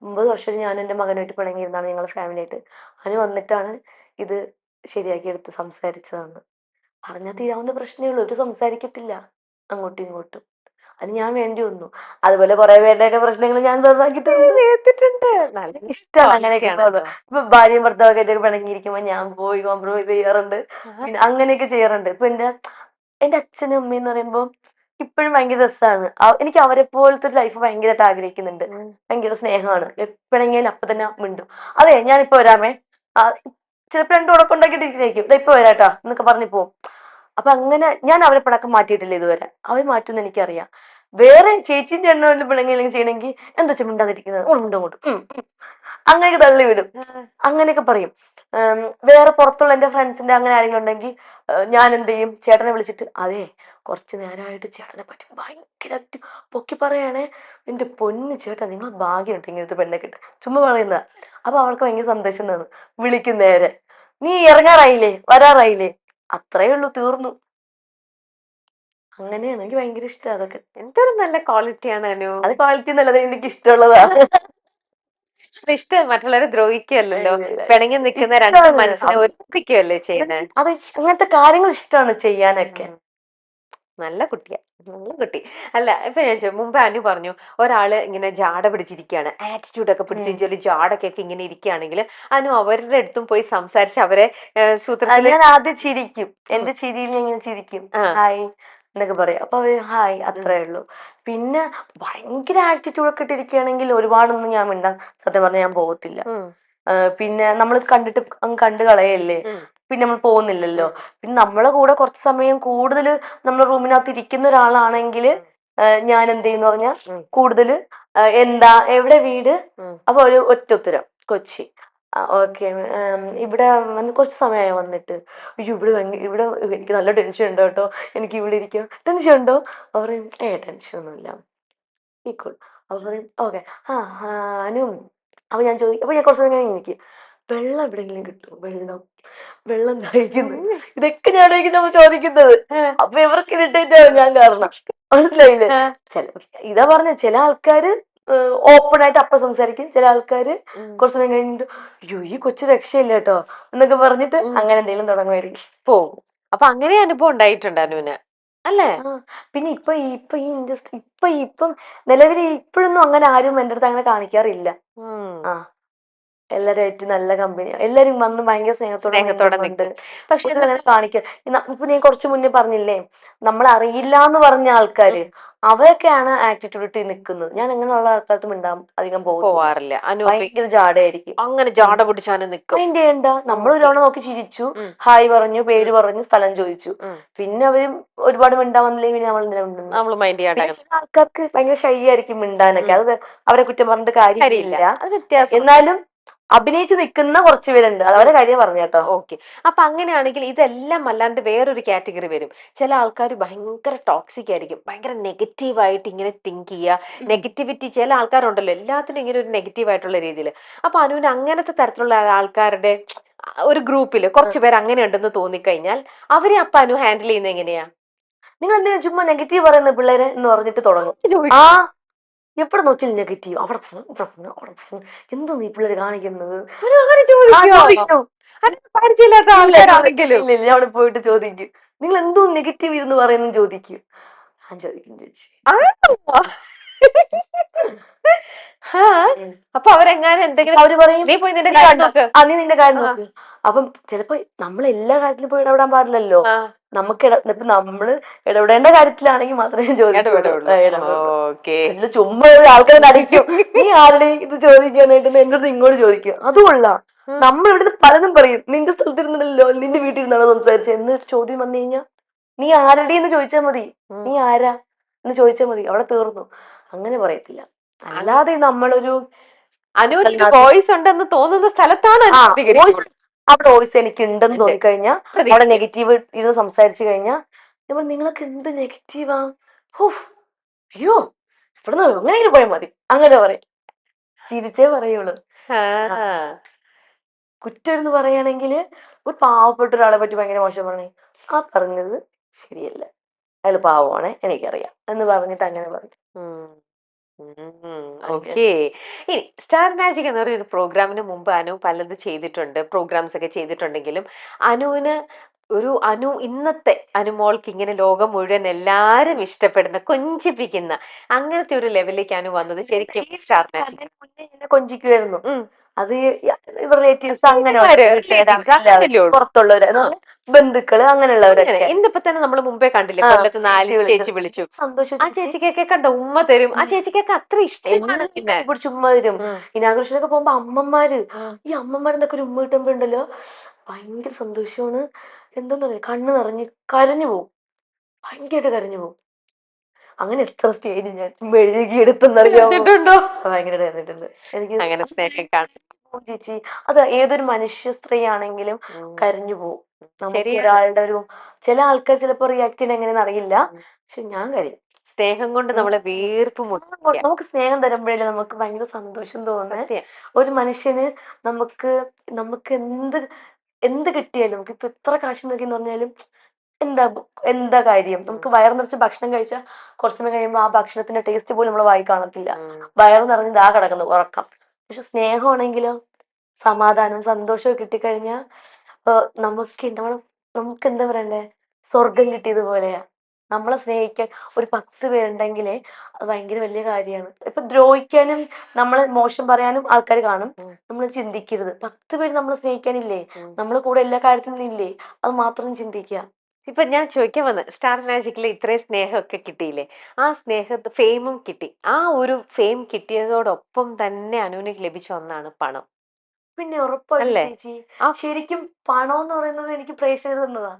9 വർഷം ഞാൻ എൻ്റെ മകനായിട്ട് പിണങ്ങിയിരുന്നാണ്, ഞങ്ങൾ ഫാമിലി ആയിട്ട്. അതിന് വന്നിട്ടാണ് ഇത് ശരിയാക്കി എടുത്ത് സംസാരിച്ചതാണ്. പറഞ്ഞാൽ തീരാവുന്ന പ്രശ്നമേ ഉള്ളൂ, ഒരു സംസാരിക്കത്തില്ല അങ്ങോട്ടും ഇങ്ങോട്ടും. അത് ഞാൻ വേണ്ടി വന്നു. അതുപോലെ കുറെ പേരുടെയൊക്കെ പ്രശ്നങ്ങൾ ഞാൻ ചെറുതാക്കിയിട്ടുണ്ട്. കേട്ടിട്ടുണ്ട്. നല്ല ഇഷ്ടമാണ് ക്വാളിറ്റി അങ്ങനെയൊക്കെ ആണ് കേട്ടോ. ഇപ്പൊ ഭാര്യയും ഭർത്താവൊക്കെ പിണങ്ങിയിരിക്കുമ്പോ ഞാൻ പോയി കോംപ്രമൈസ് ചെയ്യാറുണ്ട്. ആഹാ. പിന്നെ അങ്ങനെയൊക്കെ ചെയ്യാറുണ്ട്. ഇപ്പൊ എന്റെ അച്ഛനും അമ്മയും എന്ന് പറയുമ്പോൾ ഇപ്പോഴും ഭയങ്കര രസമാണ്. എനിക്ക് അവരെ പോലത്തെ ഒരു ലൈഫ് ഭയങ്കരമായിട്ട് ആഗ്രഹിക്കുന്നുണ്ട്. ഉം. ഭയങ്കര സ്നേഹമാണ്. എപ്പോഴെങ്കിലും അപ്പൊ തന്നെ മിണ്ടും. അതെ, ഞാനിപ്പോ വരാമേ, ആ, ചിലപ്പോ 2 ഉടക്കുണ്ടാക്കിയിട്ടിരിക്കും, ഇപ്പൊ വരാട്ടാ എന്നൊക്കെ പറഞ്ഞു പോകും. അപ്പൊ അങ്ങനെ ഞാൻ അവരെ പിണക്കം മാറ്റിയിട്ടില്ല ഇതുവരെ. അവർ മാറ്റുമെന്ന് എനിക്കറിയാം. വേറെ ചേച്ചിയും ചേട്ടനും പിണങ്ങിയില്ലെങ്കിൽ ചെയ്യണമെങ്കിൽ എന്താ വെച്ചാൽ മിണ്ടാതിരിക്കുന്നത്, ഉണ്ടും അങ്ങനെയൊക്കെ തള്ളി വിടും, ആ. അങ്ങനെയൊക്കെ പറയും. വേറെ പുറത്തുള്ള എന്റെ ഫ്രണ്ട്സിന്റെ അങ്ങനെ ആരെങ്കിലും ഉണ്ടെങ്കിൽ ഞാൻ എന്ത് ചെയ്യും, ചേട്ടനെ വിളിച്ചിട്ട്, അതെ കുറച്ച് നേരമായിട്ട് ചേട്ടനെ പറ്റി ഭയങ്കരമായിട്ട് പൊക്കി പറയണേ, എന്റെ പൊന്ന് ചേട്ടാ നിങ്ങൾ ഭാഗ്യമുണ്ട് ഇങ്ങനത്തെ പെണ്ണെ കിട്ടും, ചുമ്മാ പറയുന്നതാ. അപ്പൊ അവൾക്ക് ഭയങ്കര സന്തോഷം തോന്നും. വിളിക്കും നേരെ, നീ ഇറങ്ങാറായില്ലേ, വരാറായില്ലേ, അത്രേ ഉള്ളൂ, തീർന്നു. അങ്ങനെയാണ്, എനിക്ക് ഭയങ്കര ഇഷ്ടം അതൊക്കെ. എന്തൊരു നല്ല ക്വാളിറ്റിയാണ് അനു. അത് ക്വാളിറ്റി നല്ലത്, എനിക്ക് ഇഷ്ടമുള്ളതാ. ഇഷ്ടം മറ്റുള്ളവരെ ദ്രോഹിക്കുകയല്ലല്ലോ, ഇല്ല, ഇല്ല, പിണങ്ങി നിൽക്കുന്ന രണ്ട് ഇഷ്ടാണ്. മനസ്സിനെ ഒരുമിപ്പിക്കുകയല്ലേ ചെയ്യുന്നത്. അത് അങ്ങനത്തെ കാര്യങ്ങൾ ഇഷ്ടമാണ് ചെയ്യാനൊക്കെ. നല്ല കുട്ടിയാ, നല്ല കുട്ടി. അല്ല ഇപ്പൊ ഞാൻ മുമ്പേ അനു പറഞ്ഞു ഒരാള് ഇങ്ങനെ ജാട പിടിച്ചിരിക്കുകയാണ്, ആറ്റിറ്റ്യൂഡ് ഒക്കെ പിടിച്ച് ജാടൊക്കെ ഇങ്ങനെ ഇരിക്കുകയാണെങ്കിൽ അനു അവരുടെ അടുത്തും പോയി സംസാരിച്ച് അവരെ സൂത്രത്തില് ഞാൻ ആദ്യം ചിരിക്കും, എന്റെ ചിരിയിൽ ഞാൻ ഇങ്ങനെ ചിരിക്കും, ഹായ് എന്നൊക്കെ പറയും. അപ്പൊ അവര് ഹായ്, അത്രേ ഉള്ളൂ. പിന്നെ ഭയങ്കര ആറ്റിറ്റ്യൂഡ് ഒക്കെ ഇട്ടിരിക്കുകയാണെങ്കിൽ ഒരുപാടൊന്നും ഞാൻ മിണ്ടാൻ സത്യം പറഞ്ഞാൽ ഞാൻ പോകത്തില്ല. പിന്നെ നമ്മൾ കണ്ടിട്ട് അങ്ങ് കണ്ടു കളയല്ലേ, പിന്നെ നമ്മൾ പോകുന്നില്ലല്ലോ. പിന്നെ നമ്മളെ കൂടെ കുറച്ച് സമയം കൂടുതൽ നമ്മൾ റൂമിനകത്ത് ഇരിക്കുന്ന ഒരാളാണെങ്കിൽ ഞാൻ എന്ത് ചെയ്യുന്ന പറഞ്ഞാൽ കൂടുതൽ എന്താ എവിടെ വീട്, അപ്പൊ ഒരു ഒറ്റ ഉത്തരം കൊച്ചി. ഓക്കെ, ഇവിടെ വന്ന് കുറച്ച് സമയമായി വന്നിട്ട്. അയ്യോ ഇവിടെ ഇവിടെ എനിക്ക് നല്ല ടെൻഷൻ ഉണ്ട് കേട്ടോ, എനിക്ക് ഇവിടെ ഇരിക്കാം. ടെൻഷൻ ഉണ്ടോ? അവർ പറയും ടെൻഷൻ ഒന്നുമില്ല, ഈക്വൽ. അപ്പൊ പറയും ഓക്കെ. അനു, അപ്പൊ ഞാൻ ചോദിക്കും, അപ്പൊ ഞാൻ കുറച്ച് സമയം എനിക്ക് വെള്ളം എവിടെയെങ്കിലും കിട്ടുമോ, വെള്ളം വെള്ളം ദാഹിക്കുന്നു, ഇതൊക്കെ ഞാനായിരിക്കും നമ്മൾ ചോദിക്കുന്നത്. അപ്പൊ ഇവർക്ക് ഇറിറ്റേറ്റ് ആവും ഞാൻ കാരണം, മനസ്സിലായില്ലേ? ഇതാ പറഞ്ഞ ചില ആൾക്കാര് ഓപ്പൺ ആയിട്ട് അപ്പ സംസാരിക്കും, ചില ആൾക്കാര് കുറച്ച് സമയം കഴിഞ്ഞിട്ട് അയ്യോ ഈ കൊച്ചു രക്ഷയില്ല കേട്ടോ എന്നൊക്കെ പറഞ്ഞിട്ട് അങ്ങനെ എന്തെങ്കിലും തുടങ്ങുമായിരിക്കും, പോകും. അപ്പൊ അങ്ങനെ അനുഭവം ഉണ്ടായിട്ടുണ്ട് അനുവിന് അല്ലേ? പിന്നെ ഇപ്പൊ ഈ ഇൻഡസ്ട്രി ഇപ്പം നിലവിൽ ഇപ്പോഴൊന്നും അങ്ങനെ ആരും എൻ്റെ അടുത്ത് അങ്ങനെ കാണിക്കാറില്ല. എല്ലാവരുമായിട്ട് നല്ല കമ്പനി, എല്ലാരും വന്ന് ഭയങ്കര സ്നേഹത്തോടെ നിൽക്കും. പക്ഷെ അങ്ങനെ കാണിക്കാം. ഇപ്പൊ ഞാൻ കുറച്ച് മുന്നേ പറഞ്ഞില്ലേ, നമ്മൾ അറിയില്ല എന്ന് പറഞ്ഞ ആൾക്കാര് അവരൊക്കെയാണ് ആറ്റിറ്റ്യൂഡ് ഇട്ട് നിൽക്കുന്നത്. ഞാൻ അങ്ങനെയുള്ള ആൾക്കാർക്ക് മിണ്ടാൻ അധികം പോവാറില്ല. ഭയങ്കര ജാടയായിരിക്കും, അങ്ങനെ ജാട പിടിച്ചാനും നിൽക്കും. മൈൻഡ് ചെയ്യണ്ട, നമ്മൾ ഒരു തവണ നോക്കി ചിരിച്ചു, ഹായ് പറഞ്ഞു, പേര് പറഞ്ഞു, സ്ഥലം ചോദിച്ചു, പിന്നെ അവര് ഒരുപാട് മിണ്ടാൻ വന്നില്ലെങ്കിൽ പിന്നെ നമ്മൾ മൈൻഡ് ചെയ്യാണ്ട് ചില ആൾക്കാർക്ക് ഭയങ്കര ഷൈ ആയിരിക്കും മിണ്ടാനൊക്കെ, അത് അവരെ കുറ്റം പറഞ്ഞിട്ട് കാര്യമില്ല. എന്നാലും അഭിനയിച്ച് നിൽക്കുന്ന കുറച്ച് പേരുണ്ട്, അത് അവരെ കാര്യം പറഞ്ഞു കേട്ടോ. ഓക്കെ. അപ്പൊ അങ്ങനെയാണെങ്കിൽ ഇതെല്ലാം അല്ലാണ്ട് വേറൊരു കാറ്റഗറി വരും. ചില ആൾക്കാർ ഭയങ്കര ടോക്സിക് ആയിരിക്കും, ഭയങ്കര നെഗറ്റീവ് ആയിട്ട് ഇങ്ങനെ തിങ്ക് ചെയ്യുക, നെഗറ്റിവിറ്റി. ചില ആൾക്കാരുണ്ടല്ലോ എല്ലാത്തിനും ഇങ്ങനെ ഒരു നെഗറ്റീവ് ആയിട്ടുള്ള രീതിയിൽ. അപ്പൊ അനുവിന് അങ്ങനത്തെ തരത്തിലുള്ള ആൾക്കാരുടെ ഒരു ഗ്രൂപ്പിൽ കുറച്ച് പേര് അങ്ങനെ ഉണ്ടെന്ന് തോന്നിക്കഴിഞ്ഞാൽ അവരെ അപ്പൊ അനു ഹാൻഡിൽ ചെയ്യുന്നത് എങ്ങനെയാ? നിങ്ങൾ എന്തിനാ ചുമ്മാ നെഗറ്റീവ് പറയുന്ന പിള്ളേരെ എന്ന് പറഞ്ഞിട്ട് തുടങ്ങും. എവിടെ നോക്കിയാലും നെഗറ്റീവ്, അവിടെ എന്തോ നീ പിള്ളേര് കാണിക്കുന്നത്, ഞാൻ അവിടെ പോയിട്ട് ചോദിക്കും നിങ്ങൾ എന്തോ നെഗറ്റീവ് ഇരുന്ന് പറയുന്നു ചോദിക്കും. ഞാൻ ചോദിക്കും ചേച്ചി. അപ്പൊ അവരെങ്ങാനും എന്തെങ്കിലും അവര് പറയും നീ പോയി നിന്റെ കാര്യം നോക്ക്, നീ നിന്റെ കാര്യം നോക്ക്. അപ്പം ചിലപ്പോ നമ്മൾ എല്ലാ കാര്യത്തിലും പോയി ഇടപെടാൻ പാടില്ലല്ലോ, നമുക്ക് ഇപ്പൊ നമ്മള് ഇടപെടേണ്ട കാര്യത്തിലാണെങ്കിൽ മാത്രമേ ചോദിക്കുള്ളൂ. ചുമ്മാ ആൾക്കാരെ അടിക്കും, നീ ആരുടെയും ഇത് ചോദിക്കാനായിട്ട് എന്റെ അടുത്ത് ഇങ്ങോട്ട് ചോദിക്കും, അതുകൊള്ള. നമ്മൾ ഇവിടുന്ന് പലതും പറയും, നിന്റെ സ്ഥലത്തിരുന്നല്ലോ നിന്റെ വീട്ടിൽ സംസാരിച്ചത് എന്ന് ചോദ്യം വന്നു കഴിഞ്ഞാൽ നീ ആരുടെ എന്ന് ചോദിച്ചാൽ മതി, നീ ആരാ എന്ന് ചോദിച്ചാൽ മതി, അവിടെ തീർന്നു. അങ്ങനെ പറയത്തില്ല. അല്ലാതെ നമ്മളൊരു അനുവിന് വോയിസ് ഉണ്ടെന്ന് തോന്നുന്ന സ്ഥലത്താണ് അവിടെ വോയിസ് എനിക്ക് ഉണ്ടെന്ന് തോന്നിക്കഴിഞ്ഞാൽ, അവിടെ നെഗറ്റീവ് ഇത് സംസാരിച്ചു കഴിഞ്ഞാൽ നിങ്ങളൊക്കെ എന്ത് നെഗറ്റീവാ, അയ്യോ ഇവിടെ അങ്ങനെ പോയാൽ മതി, അങ്ങനെ പറയും. ചിരിച്ചേ പറയുള്ളൂ. കുറ്റം എന്ന് പറയുകയാണെങ്കിൽ ഒരു പാവപ്പെട്ട ഒരാളെ പറ്റി ഭയങ്കര മോശം പറഞ്ഞേ, ആ പറഞ്ഞത് ശരിയല്ല, അയാൾ പാവമാണേ എനിക്കറിയാം എന്ന് പറഞ്ഞിട്ട് അങ്ങനെ പറഞ്ഞു. ഓക്കെ. ഇനി സ്റ്റാർ മാജിക് എന്ന് പറയുന്ന പ്രോഗ്രാമിന് മുമ്പ് അനു പലത് ചെയ്തിട്ടുണ്ട്, പ്രോഗ്രാംസ് ഒക്കെ ചെയ്തിട്ടുണ്ടെങ്കിലും അനുവിന് അനു ഇന്നത്തെ അനുമോൾക്ക് ഇങ്ങനെ ലോകം മുഴുവൻ എല്ലാരും ഇഷ്ടപ്പെടുന്ന കൊഞ്ചിപ്പിക്കുന്ന അങ്ങനത്തെ ഒരു ലെവലിലേക്ക് അനു വന്നത് ശരിക്കും സ്റ്റാർ മാജിക്. എന്നെ കൊഞ്ചിക്കുമായിരുന്നു, അത് റിലേറ്റീവ്സ് അങ്ങനെ പുറത്തുള്ളവര് ബന്ധുക്കള് അങ്ങനെയുള്ളവരൊക്കെ. ഇന്നിപ്പോ തന്നെ നമ്മൾ മുമ്പേ കണ്ടില്ലേ, കൊല്ലത്ത് 4 ചേച്ചി വിളിച്ചു, ആ ചേച്ചിക്കൊക്കെ കണ്ട ഉമ്മ തരും, ആ ചേച്ചിക്കൊക്കെ അത്ര ഇഷ്ടമാണ്. ചുമ്മാ തരും. ഇനാഘോഷത്തിനൊക്കെ പോകുമ്പോ അമ്മമാര്, ഈ അമ്മമാരെന്നൊക്കെ ഒരു ഉമ്മ കിട്ടുമ്പോ ഉണ്ടല്ലോ ഭയങ്കര സന്തോഷമാണ്. എന്താന്ന് പറയാ, കണ്ണ് നിറഞ്ഞ് കരഞ്ഞു പോകും, ഭയങ്കരമായിട്ട് കരഞ്ഞു പോകും. അങ്ങനെ എത്ര സ്റ്റേജ് ഞാൻ മെഴുകിയെടുത്തെന്നറിയാമോ, ഭയങ്കര എനിക്ക് ചേച്ചി. അത് ഏതൊരു മനുഷ്യ സ്ത്രീ ആണെങ്കിലും കരഞ്ഞു പോകും. നമുക്ക് ഒരാളുടെ ഒരു ചില ആൾക്കാർ ചിലപ്പോ റിയാക്ട് ചെയ്യണ എങ്ങനെയെന്ന് അറിയില്ല, പക്ഷെ ഞാൻ കരയും. സ്നേഹം കൊണ്ട് നമ്മളെ വീർപ്പ് നമുക്ക് സ്നേഹം തരുമ്പോഴല്ലേ നമുക്ക് ഭയങ്കര സന്തോഷം തോന്നുന്നത്. ഒരു മനുഷ്യന് നമുക്ക് നമുക്ക് എന്ത് കിട്ടിയാലും, നമുക്ക് ഇപ്പൊ എത്ര കാശ് നോക്കിന്ന് പറഞ്ഞാലും എന്താ കാര്യം, നമുക്ക് വയറ് നിറച്ച് ഭക്ഷണം കഴിച്ചാൽ കുറച്ച് സമയം കഴിയുമ്പോൾ ആ ഭക്ഷണത്തിന്റെ ടേസ്റ്റ് പോലും നമ്മളെ വായി കാണത്തില്ല, വയറ് നിറഞ്ഞ് ദാ കിടക്കുന്നു ഉറക്കം. പക്ഷെ സ്നേഹമാണെങ്കിലോ, സമാധാനം സന്തോഷവും കിട്ടിക്കഴിഞ്ഞാൽ നമുക്ക് എന്താ പറയണ്ടേ, സ്വർഗം കിട്ടിയതുപോലെയാ. നമ്മളെ സ്നേഹിക്കാൻ ഒരു 10 പേരുണ്ടെങ്കിലേ അത് ഭയങ്കര വലിയ കാര്യമാണ്. ഇപ്പൊ ദ്രോഹിക്കാനും നമ്മളെ മോശം പറയാനും ആൾക്കാർ കാണും. ഉം. നമ്മൾ ചിന്തിക്കരുത്, 10 പേര് നമ്മളെ സ്നേഹിക്കാനില്ലേ, ഉം. നമ്മളെ കൂടെ എല്ലാ കാര്യത്തിലും ഇല്ലേ, അത് മാത്രം ചിന്തിക്കുക. ഇപ്പൊ ഞാൻ ചോദിക്കാൻ വന്ന സ്റ്റാർ മാജിക്കിൽ ഇത്രയും സ്നേഹമൊക്കെ കിട്ടിയില്ലേ, ആ സ്നേഹത്തെ ഫെയിമും കിട്ടി. ആ ഒരു ഫെയിം കിട്ടിയതോടൊപ്പം തന്നെ അനുവിന് ലഭിച്ച ഒന്നാണ് പണം, പിന്നെ ഉറപ്പായിട്ടും അല്ലേ? ചേച്ചി, ആ, ശരിക്കും പണം എന്ന് പറയുന്നത് എനിക്ക് പ്രേക്ഷകർ തന്നതാ.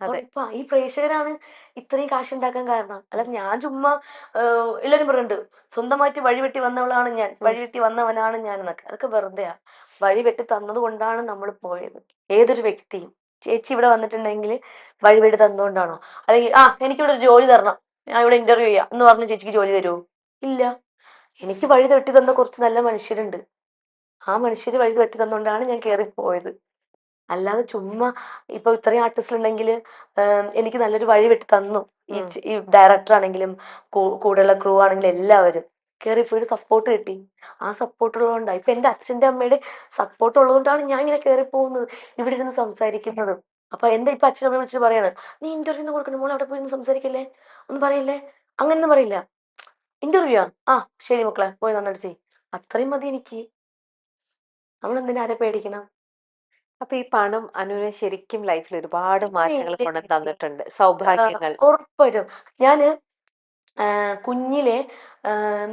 അതെ. ഉറപ്പാ, ഈ പ്രേക്ഷകരാണ് ഇത്രയും കാശുണ്ടാക്കാൻ കാരണം. അല്ല ഞാൻ ചുമ്മാ എല്ലാരും പറയുന്നുണ്ട് സ്വന്തമായിട്ട് വഴിവെട്ടി വന്നവളാണ് ഞാൻ, ഉം. വഴിവെട്ടി വന്നവനാണ് ഞാൻ എന്നൊക്കെ. അതൊക്കെ വെറുതെയാ. വഴിവെട്ടി തന്നത് കൊണ്ടാണ് നമ്മൾ പോയത്. ഏതൊരു വ്യക്തിയും, ചേച്ചി ഇവിടെ വന്നിട്ടുണ്ടെങ്കിൽ വഴിവെട്ടി തന്നുകൊണ്ടാണോ, അല്ലെങ്കിൽ എനിക്കിവിടെ ഒരു ജോലി തരണം, ഞാൻ ഇവിടെ ഇന്റർവ്യൂ ചെയ്യാം എന്ന് പറഞ്ഞ് ചേച്ചിക്ക് ജോലി തരുമോ? ഇല്ല. എനിക്ക് വഴി വെട്ടി തന്ന കുറച്ച് നല്ല മനുഷ്യരുണ്ട്. ആ മനുഷ്യര് വഴി വെട്ടി തന്നുകൊണ്ടാണ് ഞാൻ കയറിപ്പോയത്. അല്ലാതെ ചുമ്മാ ഇപ്പൊ ഇത്രയും ആർട്ടിസ്റ്റ് ഉണ്ടെങ്കിൽ എനിക്ക് നല്ലൊരു വഴി വെട്ടി തന്നു. ഉം. ഈ ഡയറക്ടർ ആണെങ്കിലും കൂടെയുള്ള ക്രൂ ആണെങ്കിലും എല്ലാവരും കയറിപ്പോയി സപ്പോർട്ട് കിട്ടി. ആ സപ്പോർട്ട് ഉള്ളതുകൊണ്ടാണ് ഇപ്പൊ എന്റെ അച്ഛന്റെ അമ്മയുടെ സപ്പോർട്ട് ഉള്ളതുകൊണ്ടാണ് ഞാൻ ഇങ്ങനെ കയറി പോകുന്നത്, ഇവിടെ ഇരുന്ന് സംസാരിക്കുന്നത്. അപ്പൊ എന്റെ ഇപ്പൊ അച്ഛനമ്മ വിളിച്ച് പറയാണ്, നീ ഇന്റർവ്യൂ കൊടുക്കണം മോളെ, അവിടെ പോയി ഒന്ന് സംസാരിക്കല്ലേ, ഒന്നും പറയില്ലേ, അങ്ങനൊന്നും പറയില്ല. ഇന്റർവ്യൂ ശരി മക്കളെ പോയി നന്നായിട്ട് ചെയ്യും, അത്രയും മതി എനിക്ക്. നമ്മൾ എന്തിനാ ആരെ പേടിക്കണം? അപ്പൊ ഈ പണം അനുവിന് ശരിക്കും ലൈഫിൽ ഒരുപാട് പിന്നെ മാറ്റങ്ങൾ ഇല്ലേ കൊണ്ട് ചേച്ചി, തന്നിട്ടുണ്ട്, സൗഭാഗ്യങ്ങൾ. ഉറപ്പായിട്ടും ഞാന് കുഞ്ഞിലെ ആം,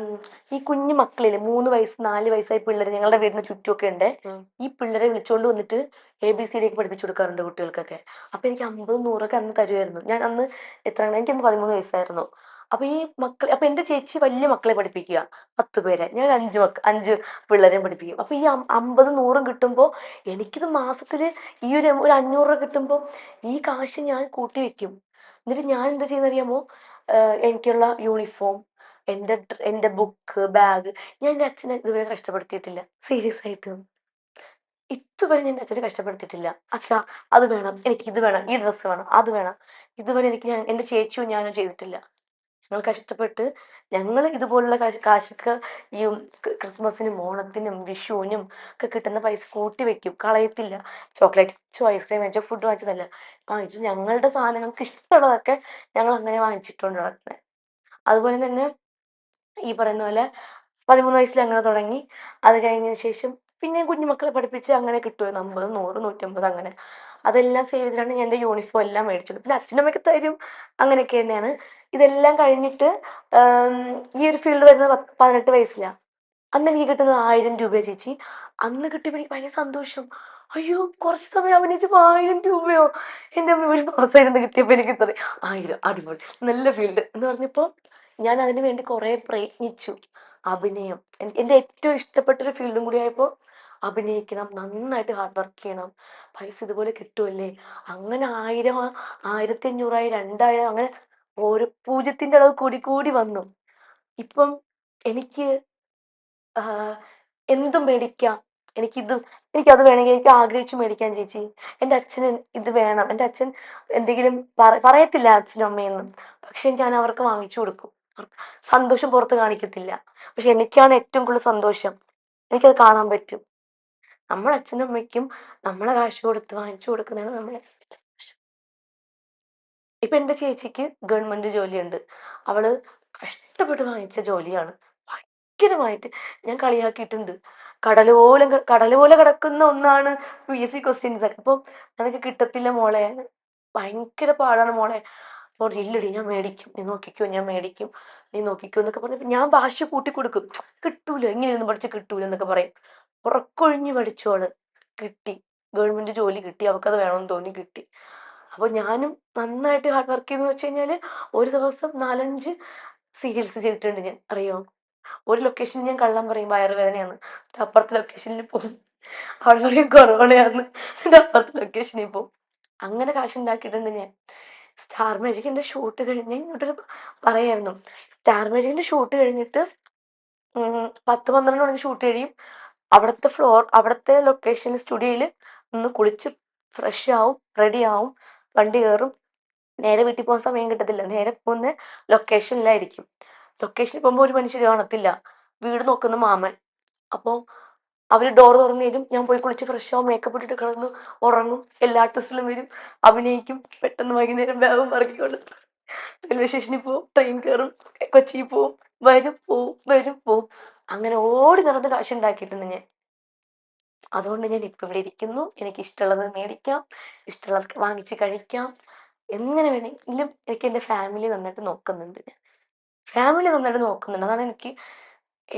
ഈ കുഞ്ഞു മക്കളില്ലേ, 3 വയസ്സ് 4 വയസ്സായ പിള്ളേർ ഞങ്ങളുടെ വീടിന് ചുറ്റുമൊക്കെ ഉണ്ട്. ഉം. ഈ പിള്ളേരെ വിളിച്ചുകൊണ്ട് വന്നിട്ട് ABCD ഒക്കെ പഠിപ്പിച്ചു കൊടുക്കാറുണ്ട് കുട്ടികൾക്കൊക്കെ. അപ്പൊ എനിക്ക് 50 100 ഒക്കെ അന്ന് തരുമായിരുന്നു. ഞാൻ അന്ന് എത്രയാണ്, എനിക്കന്ന് 13 വയസ്സായിരുന്നു. അപ്പൊ ഈ മക്കൾ, അപ്പൊ എന്റെ ചേച്ചി വലിയ മക്കളെ പഠിപ്പിക്കുക, 10 പേരെ, ഞാൻ 5 പിള്ളേരെയും പഠിപ്പിക്കും. അപ്പൊ ഈ 50 100 കിട്ടുമ്പോ എനിക്കിത് മാസത്തില് ഈ ഒരു 500 രൂപ കിട്ടുമ്പോ ഈ കാശ് ഞാൻ കൂട്ടി വെക്കും. എന്നിട്ട് ഞാൻ എന്താ ചെയ്യുന്ന അറിയാമോ, എനിക്കുള്ള യൂണിഫോം, എന്റെ ബുക്ക് ബാഗ്, ഞാൻ എൻ്റെ അച്ഛനെ ഇതുവരെ കഷ്ടപ്പെടുത്തിയിട്ടില്ല. സീരിയസ് ആയിട്ട് ഇതുവരെ ഞാൻ എൻ്റെ അച്ഛനെ കഷ്ടപ്പെടുത്തിയിട്ടില്ല. അച്ഛാ അത് വേണം, എനിക്ക് ഇത് വേണം, ഈ ഡ്രസ്സ് വേണം, അത് വേണം, ഇതുവരെ എനിക്ക് എൻ്റെ ചേച്ചിയും ഞാനും ചെയ്തിട്ടില്ല. ഞങ്ങൾ കഷ്ടപ്പെട്ട് ഞങ്ങൾ ഇതുപോലുള്ള കാശൊക്കെ ഈ ക്രിസ്മസിനും ഓണത്തിനും വിഷുവിനും ഒക്കെ കിട്ടുന്ന പൈസ കൂട്ടി വെക്കും, കളയത്തില്ല. ചോക്ലേറ്റ് വാങ്ങിച്ചോ, ഐസ്ക്രീം വാങ്ങിച്ചോ, ഫുഡ് വാങ്ങിച്ചതല്ല, വാങ്ങിച്ചു ഞങ്ങളുടെ സാധനങ്ങൾക്ക് ഇഷ്ടമുള്ളതൊക്കെ ഞങ്ങൾ അങ്ങനെ വാങ്ങിച്ചിട്ടുണ്ട് നടക്കുന്നത്. അതുപോലെ തന്നെ ഈ പറയുന്ന പോലെ 13 വയസ്സിൽ അങ്ങനെ തുടങ്ങി. അത് കഴിഞ്ഞതിന് ശേഷം പിന്നെ കുഞ്ഞുമക്കളെ പഠിപ്പിച്ച് അങ്ങനെ കിട്ടുമായിരുന്നു 50 100 150 അങ്ങനെ. അതെല്ലാം സേവ് ചെയ്തിട്ടാണ് ഞാൻ എൻ്റെ യൂണിഫോം എല്ലാം മേടിച്ചത്. പിന്നെ അച്ഛനമ്മയ്ക്ക് തരും, അങ്ങനെയൊക്കെ തന്നെയാണ്. ഇതെല്ലാം കഴിഞ്ഞിട്ട് ആം, ഈ ഒരു ഫീൽഡ് വരുന്നത് 18 വയസ്സിലാണ്. അന്ന് എനിക്ക് കിട്ടുന്നത് 1000 രൂപ ചേച്ചി. അന്ന് കിട്ടിയപ്പോൾ എനിക്ക് ഭയങ്കര സന്തോഷം. അയ്യോ, കുറച്ച് സമയം അഭിനയിച്ചപ്പോൾ 1000 രൂപയോ, എൻ്റെ അമ്മ ഒരു മാസം ഇരുന്ന് കിട്ടിയപ്പോൾ എനിക്ക് ഇത്ര 1000, അടിപൊളി, നല്ല ഫീൽഡ് എന്ന് പറഞ്ഞപ്പോൾ ഞാൻ അതിനു വേണ്ടി കുറെ പ്രയത്നിച്ചു. അഭിനയം എൻ്റെ ഏറ്റവും ഇഷ്ടപ്പെട്ടൊരു ഫീൽഡും കൂടി ആയപ്പോൾ അഭിനയിക്കണം, നന്നായിട്ട് ഹാർഡ് വർക്ക് ചെയ്യണം, പൈസ ഇതുപോലെ കിട്ടുമല്ലേ, അങ്ങനെ 1000 1500 2000 അങ്ങനെ ഓരോ പൂജ്യത്തിന്റെ അളവ് കൂടി കൂടി വന്നു. ഇപ്പം എനിക്ക് ആഹ് എന്തും മേടിക്കാം. എനിക്കിത് എനിക്കത് വേണമെങ്കിൽ എനിക്ക് ആഗ്രഹിച്ചു മേടിക്കാം ചേച്ചി. എൻ്റെ അച്ഛന് ഇത് വേണം. എൻ്റെ അച്ഛൻ എന്തെങ്കിലും പറയത്തില്ല അച്ഛനും അമ്മയൊന്നും. പക്ഷെ ഞാൻ അവർക്ക് വാങ്ങിച്ചു കൊടുക്കും. സന്തോഷം പുറത്ത് കാണിക്കത്തില്ല. പക്ഷെ എനിക്കാണ് ഏറ്റവും കൂടുതൽ സന്തോഷം. എനിക്കത് കാണാൻ പറ്റും. നമ്മുടെ അച്ഛനും അമ്മയ്ക്കും നമ്മളെ കാശ് കൊടുത്ത് വാങ്ങിച്ചു കൊടുക്കുന്നതാണ് നമ്മളെ സന്തോഷം. ഇപ്പൊ എൻ്റെ ചേച്ചിക്ക് ഗവൺമെന്റ് ജോലിയുണ്ട്. അവള് കഷ്ടപ്പെട്ട് വാങ്ങിച്ച ജോലിയാണ്. ഭയങ്കരമായിട്ട് ഞാൻ കളിയാക്കിയിട്ടുണ്ട്. കടല് പോലെ കിടക്കുന്ന ഒന്നാണ് PSC ക്വസ്റ്റ്യൻസ് ഒക്കെ. അപ്പം നിനക്ക് കിട്ടത്തില്ല മോളെ, ഭയങ്കര പാടാണ് മോളെ. അപ്പോൾ ഇല്ലടി ഞാൻ മേടിക്കും, നീ നോക്കിക്കോ, ഞാൻ മേടിക്കും, നീ നോക്കിക്കോ എന്നൊക്കെ പറഞ്ഞപ്പോൾ ഞാൻ വാശി കൂട്ടി കൊടുക്കും. കിട്ടൂല, ഇങ്ങനെയൊന്നും പഠിച്ച് കിട്ടൂല എന്നൊക്കെ പറയും. ഉറക്കൊഴിഞ്ഞ് പഠിച്ചു അവള്. കിട്ടി, ഗവൺമെന്റ് ജോലി കിട്ടി, അവൾക്കത് വേണമെന്ന് തോന്നി കിട്ടി. അപ്പോൾ ഞാനും നന്നായിട്ട് ഹാർഡ് വർക്ക് ചെയ്തെന്ന് വെച്ച് കഴിഞ്ഞാൽ ഒരു ദിവസം 4 5 സീരിയൽസ് ചെയ്തിട്ടുണ്ട് ഞാൻ, അറിയോ? ഒരു ലൊക്കേഷനിൽ ഞാൻ കള്ളം പറയും വയറുവേദനയാണ്, അപ്പുറത്തെ ലൊക്കേഷനിൽ പോകും, അവിടെ പറയും കൊറോണയാന്ന്, അപ്പുറത്തെ ലൊക്കേഷനിൽ പോകും. അങ്ങനെ കാശുണ്ടാക്കിയിട്ടുണ്ട് ഞാൻ. സ്റ്റാർ മാജിക്കിന്റെ ഷൂട്ട് കഴിഞ്ഞ് ഇങ്ങോട്ട് പറയായിരുന്നു, സ്റ്റാർ മാജിക്കിന്റെ ഷൂട്ട് കഴിഞ്ഞിട്ട് 10 12 മണിക്ക് ഷൂട്ട് കഴിയും. അവിടുത്തെ ലൊക്കേഷൻ സ്റ്റുഡിയോയിൽ ഒന്ന് കുളിച്ച് ഫ്രഷ് ആവും, റെഡി ആവും, വണ്ടി കയറും, നേരെ വീട്ടിൽ പോകാൻ സമയം കിട്ടത്തില്ല. നേരെ പോകുന്ന ലൊക്കേഷനിലായിരിക്കും. ലൊക്കേഷനിൽ പോകുമ്പോൾ ഒരു മനുഷ്യർ കാണത്തില്ല. വീട് നോക്കുന്ന മാമൻ. അപ്പോൾ അവർ ഡോർ തുറന്നു തരും. ഞാൻ പോയി കുളിച്ച് ഫ്രഷ് ആവും, മേക്കപ്പ് ഇട്ടിട്ട് കിടന്ന് ഉറങ്ങും. എല്ലാ ആർട്ടിസ്റ്റിലും വരും, അഭിനയിക്കും. പെട്ടെന്ന് വൈകുന്നേരം ബാഗും പറക്കിക്കൊണ്ട് റെയിൽവേ സ്റ്റേഷനിൽ പോവും, ട്രെയിൻ കയറും, കൊച്ചിയിൽ പോവും, വരും പോവും, വരും പോവും. അങ്ങനെ ഓടി നടന്ന് കാശുണ്ടാക്കിയിട്ടുണ്ട് ഞാൻ. അതുകൊണ്ട് ഞാൻ ഇപ്പം ഇവിടെ ഇരിക്കുന്നു. എനിക്ക് ഇഷ്ടമുള്ളത് മേടിക്കാം, ഇഷ്ടമുള്ളത് വാങ്ങിച്ച് കഴിക്കാം. എങ്ങനെ വേണമെങ്കിലും എനിക്ക് എൻ്റെ ഫാമിലി നന്നായിട്ട് നോക്കുന്നുണ്ട് ഞാൻ. ഫാമിലി നന്നായിട്ട് നോക്കുന്നുണ്ട്. അതാണ് എനിക്ക്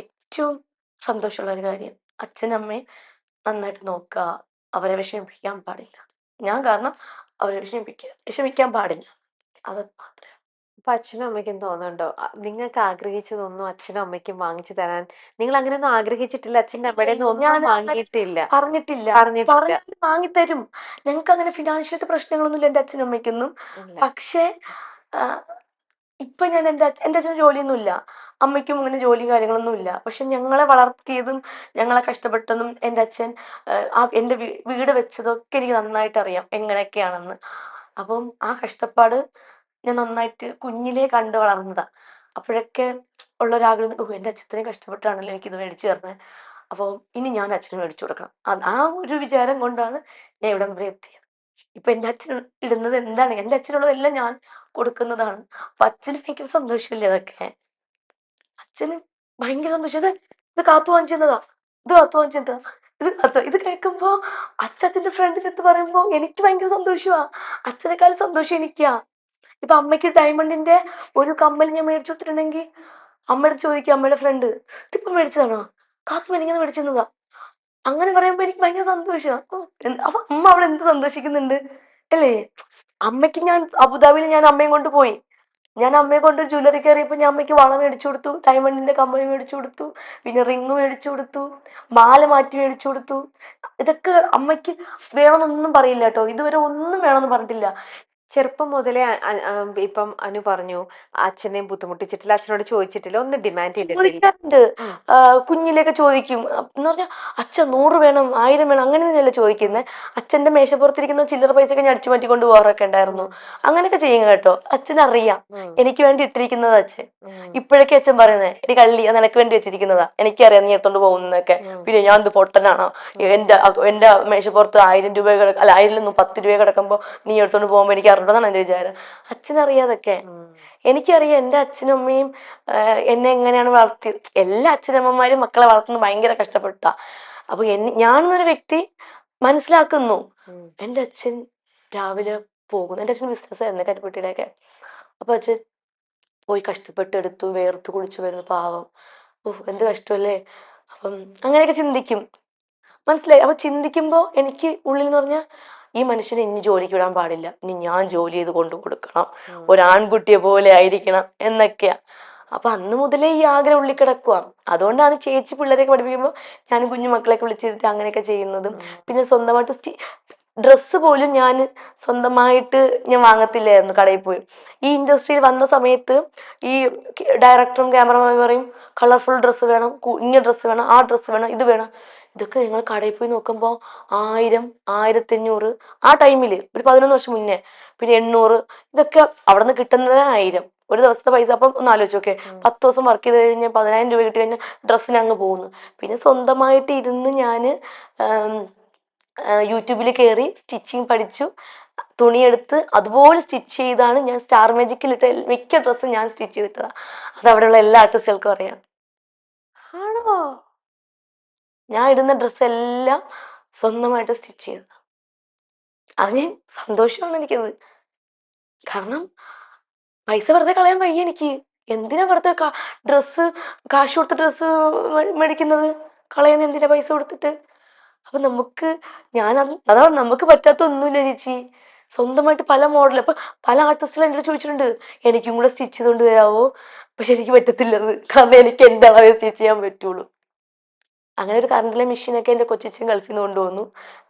ഏറ്റവും സന്തോഷമുള്ള ഒരു കാര്യം. അച്ഛനും അമ്മയും നന്നായിട്ട് നോക്കുക. അവരെ വിഷമിപ്പിക്കാൻ പാടില്ല. ഞാൻ കാരണം അവരെ വിഷമിക്കാൻ പാടില്ല. അത് മാത്രേ. അപ്പൊ അച്ഛനും അമ്മയ്ക്കും തോന്നുന്നുണ്ടോ നിങ്ങൾക്ക് ആഗ്രഹിച്ചതൊന്നും അച്ഛനും അമ്മയ്ക്കും വാങ്ങിച്ചു തരാൻ നിങ്ങൾ അങ്ങനെയൊന്നും ആഗ്രഹിച്ചിട്ടില്ല, അച്ഛൻ്റെ അമ്മയുടെ ഞാൻ ഒന്നും വാങ്ങിയിട്ടില്ല? പറഞ്ഞിട്ടില്ല. പറഞ്ഞിട്ടില്ല. പറഞ്ഞാൽ വാങ്ങിത്തരും. ഞങ്ങൾക്ക് അങ്ങനെ ഫിനാൻഷ്യൽ പ്രശ്നങ്ങളൊന്നുമില്ല എൻ്റെ അച്ഛനും അമ്മയ്ക്കൊന്നും. ഇല്ല. പക്ഷേ ഇപ്പൊ ഞാൻ എൻ്റെ അച്ഛന് ജോലിയൊന്നുമില്ല. അമ്മയ്ക്കും അങ്ങനെ ജോലിയും കാര്യങ്ങളൊന്നും ഇല്ല. പക്ഷെ ഞങ്ങളെ വളർത്തിയതും ഞങ്ങളെ കഷ്ടപ്പെട്ടതും എൻ്റെ അച്ഛൻ എൻ്റെ വീട് വെച്ചതൊക്കെ എനിക്ക് നന്നായിട്ട് അറിയാം എങ്ങനെയൊക്കെയാണെന്ന്. അപ്പം ആ കഷ്ടപ്പാട് ഞാൻ നന്നായിട്ട് കുഞ്ഞിലേ കണ്ട് വളർന്നതാ. അപ്പോഴൊക്കെ ഉള്ളൊരാഗ്രഹം, ഓ എൻ്റെ അച്ഛൻ ഇത്രയും കഷ്ടപ്പെട്ടാണല്ലോ എനിക്കിത് മേടിച്ചു തരണേ. അപ്പോൾ ഇനി ഞാൻ അച്ഛന് മേടിച്ചു കൊടുക്കണം. ആ ഒരു വിചാരം കൊണ്ടാണ് ഞാൻ ഇവിടം വരെ എത്തിയത്. ഇപ്പൊ എൻ്റെ അച്ഛൻ ഇടുന്നത് എന്താണ്, എൻ്റെ അച്ഛനുള്ളതെല്ലാം ഞാൻ കൊടുക്കുന്നതാണ്. അപ്പൊ അച്ഛന് ഭയങ്കര സന്തോഷമില്ലേ അതൊക്കെ. അച്ഛന് ഭയങ്കര സന്തോഷം. ഇത് കാത്തു വാങ്ങിച്ചു തന്നതാ, ഇത് കാത്തു വാങ്ങിച്ചു തന്നതാ, ഇത് കേൾക്കുമ്പോ അച്ഛൻ്റെ ഫ്രണ്ടിന്റെ അടുത്ത് പറയുമ്പോ എനിക്ക് ഭയങ്കര സന്തോഷമാ. അച്ഛനെക്കാളും സന്തോഷം എനിക്കാ. ഇപ്പൊ അമ്മയ്ക്ക് ഡയമണ്ടിന്റെ ഒരു കമ്മൽ ഞാൻ മേടിച്ചു കൊടുത്തിട്ടുണ്ടെങ്കിൽ അമ്മയുടെ ചോദിക്കും, അമ്മയുടെ ഫ്രണ്ട് ഇതിപ്പോ മേടിച്ചതാണോ, കാത്തു എനിക്കത് മേടിച്ചു തന്നതാ. അങ്ങനെ പറയുമ്പോ എനിക്ക് ഭയങ്കര സന്തോഷമാണ്. അപ്പൊ അമ്മ അവിടെ എന്ത് സന്തോഷിക്കുന്നുണ്ട് അല്ലേ. അമ്മയ്ക്ക് ഞാൻ അബുദാബിയിൽ ഞാൻ അമ്മയും കൊണ്ട് പോയി. ഞാൻ അമ്മയെ കൊണ്ട് ജ്വല്ലറി കയറിയപ്പോ ഞാൻ അമ്മയ്ക്ക് വള മേടിച്ചു കൊടുത്തു, ഡയമണ്ടിന്റെ കമ്മൽ മേടിച്ചു കൊടുത്തു, പിന്നെ റിങ് മേടിച്ചു കൊടുത്തു, മാല മാറ്റി മേടിച്ചു കൊടുത്തു. ഇതൊക്കെ അമ്മയ്ക്ക് വേണമെന്നൊന്നും പറയില്ല കേട്ടോ. ഇതുവരെ ഒന്നും വേണമെന്ന് പറഞ്ഞിട്ടില്ല. ചെറുപ്പം മുതലേ ഇപ്പം അനു പറഞ്ഞു അച്ഛനെയും ബുദ്ധിമുട്ടിച്ചിട്ടില്ല, അച്ഛനോട് ചോദിച്ചിട്ടില്ല, ഒന്നും ഡിമാൻഡ് ചെയ്തിട്ടില്ല. ചോദിക്കാറുണ്ട്. കുഞ്ഞിലേക്ക് ചോദിക്കും എന്ന് പറഞ്ഞാൽ, അച്ഛൻ 100 വേണം, 1000 വേണം, അങ്ങനെയൊന്നുമല്ല ചോദിക്കുന്നത്. അച്ഛന്റെ മേശപ്പുറത്തിരിക്കുന്ന ചില്ലറ പൈസയൊക്കെ ഞാൻ അടിച്ചു മാറ്റി കൊണ്ട് പോകാറൊക്കെ ഉണ്ടായിരുന്നു. അങ്ങനെയൊക്കെ ചെയ്യും കേട്ടോ. അച്ഛനറിയാം എനിക്ക് വേണ്ടി ഇട്ടിരിക്കുന്നത് അച്ഛൻ. ഇപ്പോഴൊക്കെ അച്ഛൻ പറയുന്നത്, എടി കള്ളി, അത് നിനക്ക് വേണ്ടി വെച്ചിരിക്കുന്നതാ, എനിക്കറിയാം നീ എടുത്തോണ്ട് പോകുന്നതൊക്കെ. പിന്നെ ഞാൻ ഇത് പൊട്ടനാണോ, എന്റെ മേശപ്പുറത്ത് 1000 രൂപ അല്ല 1000 10 രൂപ കിടക്കുമ്പോ നീ എടുത്തോണ്ട് പോകുമ്പോ എനിക്ക് അറിയണമെന്നാണ് എന്റെ വിചാരം. അച്ഛനറിയാതൊക്കെ. എനിക്കറിയാം എൻ്റെ അച്ഛനും അമ്മയും എന്നെ എങ്ങനെയാണ് വളർത്തിയത്. എല്ലാ അച്ഛനമ്മമാരും മക്കളെ വളർത്തുന്നത് ഭയങ്കര കഷ്ടപ്പെട്ടാ. അപ്പൊ ഞാനെന്നൊരു വ്യക്തി മനസ്സിലാക്കുന്നു. എൻ്റെ അച്ഛൻ രാവിലെ പോകുന്നു. എൻ്റെ അച്ഛൻ ബിസിനസ് ആയിരുന്നു കരിപ്പെട്ടിയുടെയൊക്കെ. അപ്പൊ അച്ഛൻ പോയി കഷ്ടപ്പെട്ട് എടുത്തു, വേർത്ത് കുളിച്ചു വരുന്നു, പാവം. ഓഹ് എന്ത് കഷ്ടമല്ലേ. അപ്പം അങ്ങനെയൊക്കെ ചിന്തിക്കും. മനസ്സിലായി. അപ്പൊ ചിന്തിക്കുമ്പോ എനിക്ക് ഉള്ളിൽ എന്ന് പറഞ്ഞാൽ, ഈ മനുഷ്യനെ ഇനി ജോലിക്ക് വിടാൻ പാടില്ല, ഇനി ഞാൻ ജോലി ചെയ്ത് കൊണ്ടു കൊടുക്കണം, ഒരു ആൺകുട്ടിയെ പോലെ ആയിരിക്കണം എന്നൊക്കെയാ. അപ്പൊ അന്ന് മുതലേ ഈ ആഗ്രഹം ഉള്ളിൽ കിടക്കുക. അതുകൊണ്ടാണ് ചേച്ചി പിള്ളേരെയൊക്കെ പഠിപ്പിക്കുമ്പോൾ ഞാൻ കുഞ്ഞു മക്കളെയൊക്കെ വിളിച്ചിരുത്തി അങ്ങനെയൊക്കെ ചെയ്യുന്നതും. പിന്നെ സ്വന്തമായിട്ട് ഡ്രസ്സ് പോലും ഞാൻ സ്വന്തമായിട്ട് ഞാൻ വാങ്ങത്തില്ലായിരുന്നു കടയിൽ പോയി. ഈ ഇൻഡസ്ട്രിയിൽ വന്ന സമയത്ത് ഈ ഡയറക്ടറും ക്യാമറമാനും പറയും, കളർഫുൾ ഡ്രസ്സ് വേണം, ഇന്ന ഡ്രസ്സ് വേണം, ആ ഡ്രസ്സ് വേണം, ഇത് വേണം. ഇതൊക്കെ നിങ്ങൾ കടയിൽ പോയി നോക്കുമ്പോൾ 1000, 1500 ആ ടൈമിൽ ഒരു 11 വർഷം മുന്നേ, പിന്നെ 800, ഇതൊക്കെ അവിടെ നിന്ന് കിട്ടുന്നത് 1000 ഒരു ദിവസത്തെ പൈസ. അപ്പം ഒന്ന് ആലോചിച്ച് നോക്കെ, 10 ദിവസം വർക്ക് ചെയ്ത് കഴിഞ്ഞാൽ 10,000 രൂപ കിട്ടി കഴിഞ്ഞാൽ ഡ്രസ്സിന് അങ്ങ് പോകുന്നു. പിന്നെ സ്വന്തമായിട്ട് ഇരുന്ന് ഞാൻ യൂട്യൂബിൽ കയറി സ്റ്റിച്ചിങ് പഠിച്ചു. തുണിയെടുത്ത് അതുപോലെ സ്റ്റിച്ച് ചെയ്താണ് ഞാൻ സ്റ്റാർ മാജിക്കിലിട്ട മിക്ക ഡ്രസ്സും ഞാൻ സ്റ്റിച്ച് ചെയ്തിട്ടതാണ്. അത് അവിടെയുള്ള എല്ലാ ആർട്ടിസ്റ്റുകൾക്കും അറിയാം. ആണോ? ഞാൻ ഇടുന്ന ഡ്രസ്സ് എല്ലാം സ്വന്തമായിട്ട് സ്റ്റിച്ച് ചെയ്തത്. അതിന് സന്തോഷമാണ് എനിക്കത്. കാരണം പൈസ വെറുതെ കളയാൻ വയ്യ എനിക്ക്. എന്തിനാ വെറുതെ ഡ്രസ്സ്, കാശ് കൊടുത്ത ഡ്രസ്സ് മേടിക്കുന്നത്, കളയുന്ന എന്തിനാ പൈസ കൊടുത്തിട്ട്. അപ്പൊ നമുക്ക് അതാണ് നമുക്ക് പറ്റാത്ത ഒന്നുമില്ല ചേച്ചി. സ്വന്തമായിട്ട് പല മോഡൽ, അപ്പൊ പല ആർട്ടിസ്റ്റുകളും എന്നോട് ചോദിച്ചിട്ടുണ്ട്, എനിക്കും കൂടെ സ്റ്റിച്ച് ചെയ്തുകൊണ്ട് വരാവോ. പക്ഷെ എനിക്ക് പറ്റത്തില്ലത്. കാരണം എനിക്ക് എൻ്റെ അളവേ സ്റ്റിച്ച് ചെയ്യാൻ പറ്റുള്ളൂ. അങ്ങനെ ഒരു കറണ്ടിലെ മെഷീനൊക്കെ എൻ്റെ കൊച്ചിൻ ഗൾഫിൽ നിന്ന് കൊണ്ടുവന്നു.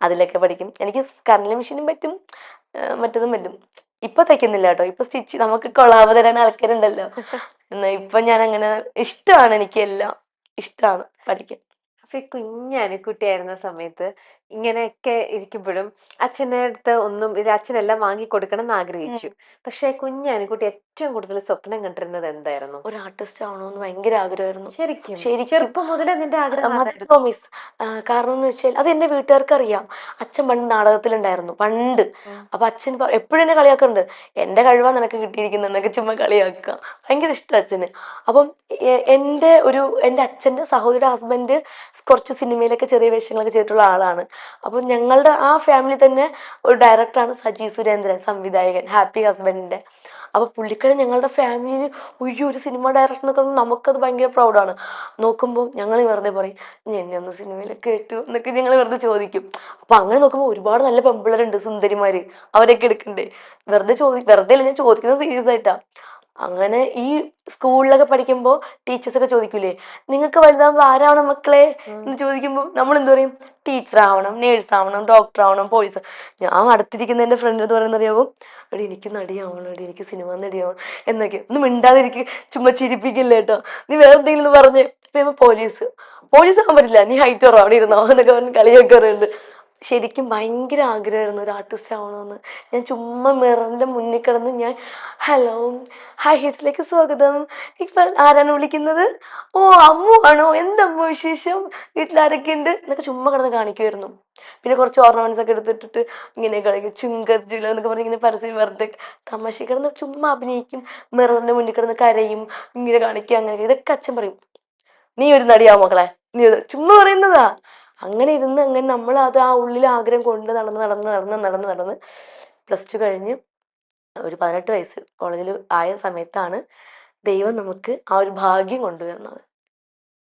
അതിലൊക്കെ പഠിക്കും. എനിക്ക് കറണ്ടിലെ മെഷീനും പറ്റും, മറ്റതും പറ്റും. ഇപ്പൊ തയ്ക്കുന്നില്ല കേട്ടോ. ഇപ്പൊ സ്റ്റിച്ച് നമുക്ക് കൊളാബ് തരാൻ ആൾക്കാരുണ്ടല്ലോ. എന്നാ ഇപ്പൊ ഞാൻ അങ്ങനെ ഇഷ്ടമാണ്, എനിക്ക് എല്ലാം ഇഷ്ടമാണ് പഠിക്കാൻ. അപ്പൊ ഈ കുഞ്ഞനുകുട്ടിയായിരുന്ന സമയത്ത് ഇങ്ങനെയൊക്കെ ഇരിക്കുമ്പോഴും അച്ഛൻ്റെ അടുത്ത് ഒന്നും ഇത് അച്ഛനെല്ലാം വാങ്ങി കൊടുക്കണം എന്ന് ആഗ്രഹിച്ചു. പക്ഷെ കുഞ്ഞ് അനുകുട്ടി ഏറ്റവും കൂടുതൽ സ്വപ്നം കണ്ടിരുന്നത് എന്തായിരുന്നു? ഒരു ആർട്ടിസ്റ്റ് ആവണമെന്ന് ഭയങ്കര ആഗ്രഹമായിരുന്നു. ശരിക്കും ശരിക്കും ചെറുപ്പം മുതലേ നിന്റെ ആഗ്രഹം മദർ അതായിരുന്നു? പ്രോമിസ്. കാരണം എന്ന് വെച്ചാൽ അത് എന്റെ വീട്ടുകാർക്ക് അറിയാം. അച്ഛൻ പണ്ട് നാടകത്തിലുണ്ടായിരുന്നു പണ്ട്. ഉം. അപ്പൊ അച്ഛൻ എപ്പോഴും എന്നെ കളിയാക്കാറുണ്ട്. എന്റെ കഴിവാ നിനക്ക് കിട്ടിയിരിക്കുന്നത് എന്നൊക്കെ ചുമ്മാ കളിയാക്കുക. ഭയങ്കര ഇഷ്ടം അച്ഛന്. അപ്പം എന്റെ അച്ഛന്റെ സഹോദരിയുടെ ഹസ്ബൻഡ് കുറച്ച് സിനിമയിലൊക്കെ ചെറിയ വേഷങ്ങളൊക്കെ ചെയ്തിട്ടുള്ള ആളാണ്. അപ്പം ഞങ്ങളുടെ ആ ഫാമിലി തന്നെ ഒരു ഡയറക്ടറാണ് സജി സുരേന്ദ്രൻ, സംവിധായകൻ ഹാപ്പി ഹസ്ബൻഡിന്റെ. അപ്പൊ പുള്ളിക്കാരൻ ഞങ്ങളുടെ ഫാമിലിയിൽ ഒരു സിനിമ ഡയറക്ടർ എന്നൊക്കെ പറയുമ്പോൾ നമുക്കത് ഭയങ്കര പ്രൗഡാണ്. നോക്കുമ്പോൾ ഞങ്ങൾ വെറുതെ പറയും, "ഇനി എന്നെ ഒന്ന് സിനിമയിലൊക്കെ കേട്ടു" എന്നൊക്കെ ഞങ്ങൾ വെറുതെ ചോദിക്കും. അപ്പൊ അങ്ങനെ നോക്കുമ്പോൾ ഒരുപാട് നല്ല പെമ്പിള്ളേരുണ്ട്, സുന്ദരിമാര്. അവരൊക്കെ എടുക്കണ്ടേ? വെറുതെ അല്ല, ഞാൻ ചോദിക്കുന്നത് സീരിയസ് ആയിട്ടാ. അങ്ങനെ ഈ സ്കൂളിലൊക്കെ പഠിക്കുമ്പോൾ ടീച്ചേഴ്സ് ഒക്കെ ചോദിക്കൂലേ, നിങ്ങൾക്ക് വലുതാകുമ്പോൾ ആരാവണം മക്കളെ എന്ന് ചോദിക്കുമ്പോൾ നമ്മൾ എന്ത് പറയും? ടീച്ചർ ആവണം, നേഴ്സ് ആവണം, ഡോക്ടർ ആവണം, പോലീസ്. ഞാൻ അടുത്തിരിക്കുന്ന എൻ്റെ ഫ്രണ്ട് എന്ന് പറയുന്നത് അറിയാമോ, എടി എനിക്ക് നടിയാവണം, എടി എനിക്ക് സിനിമ നടിയാവണം എന്നൊക്കെ. ഒന്നും മിണ്ടാതിരിക്കും, ചുമ്മാ ചിരിപ്പിക്കില്ല കേട്ടോ, നീ വേറെ എന്തെങ്കിലും പറഞ്ഞ്. ഇപ്പൊ പോലീസ് പോലീസ് ആവാൻ പറ്റില്ല, നീ ഹൈറ്റ് കുറവ്, അവിടെ ഇരുന്നോ എന്നൊക്കെ പറഞ്ഞ് കളിയാക്കാറുണ്ട്. ശരിക്കും ഭയങ്കര ആഗ്രഹമായിരുന്നു ഒരു ആർട്ടിസ്റ്റ് ആവണമെന്ന്. ഞാൻ ചുമ്മാ മിററിന്റെ മുന്നിൽ കിടന്ന് ഞാൻ, ഹലോ, ഹായ് ഹിറ്റ്സിലേക്ക് സ്വാഗതം, ഇപ്പൊ ആരാണ് വിളിക്കുന്നത്? ഓ, അമ്മു ആണോ? എന്തമ്മു വിശേഷം? വീട്ടിലാരൊക്കെ ഉണ്ട് എന്നൊക്കെ ചുമ്മാ കിടന്ന് കാണിക്കുമായിരുന്നു. പിന്നെ കുറച്ച് ഓർണമെന്റ്സ് ഒക്കെ എടുത്തിട്ടിട്ട് ഇങ്ങനെ കളിക്കും, ചുങ്കർജില എന്നൊക്കെ പറഞ്ഞ് ഇങ്ങനെ പരസ്യം വെറുതെ തമാശ കിടന്ന് ചുമ്മാ അഭിനയിക്കും. മിററിന്റെ മുന്നിൽ കിടന്ന് കരയും, ഇങ്ങനെ കാണിക്കുക, അങ്ങനെ ഇതൊക്കെ അച്ഛൻ പറയും, നീ ഒരു നടിയാവും മക്കളെ, ചുമ്മാ പറയുന്നതാ. അങ്ങനെ ഇരുന്ന് അങ്ങനെ നമ്മൾ അത് ആ ഉള്ളിൽ ആഗ്രഹം കൊണ്ട് നടന്ന് നടന്ന് നടന്ന് നടന്ന് നടന്ന് +2 കഴിഞ്ഞ് ഒരു 18 വയസ്സ് കോളേജിൽ ആയ സമയത്താണ് ദൈവം നമുക്ക് ആ ഒരു ഭാഗ്യം കൊണ്ടുവരുന്നത്.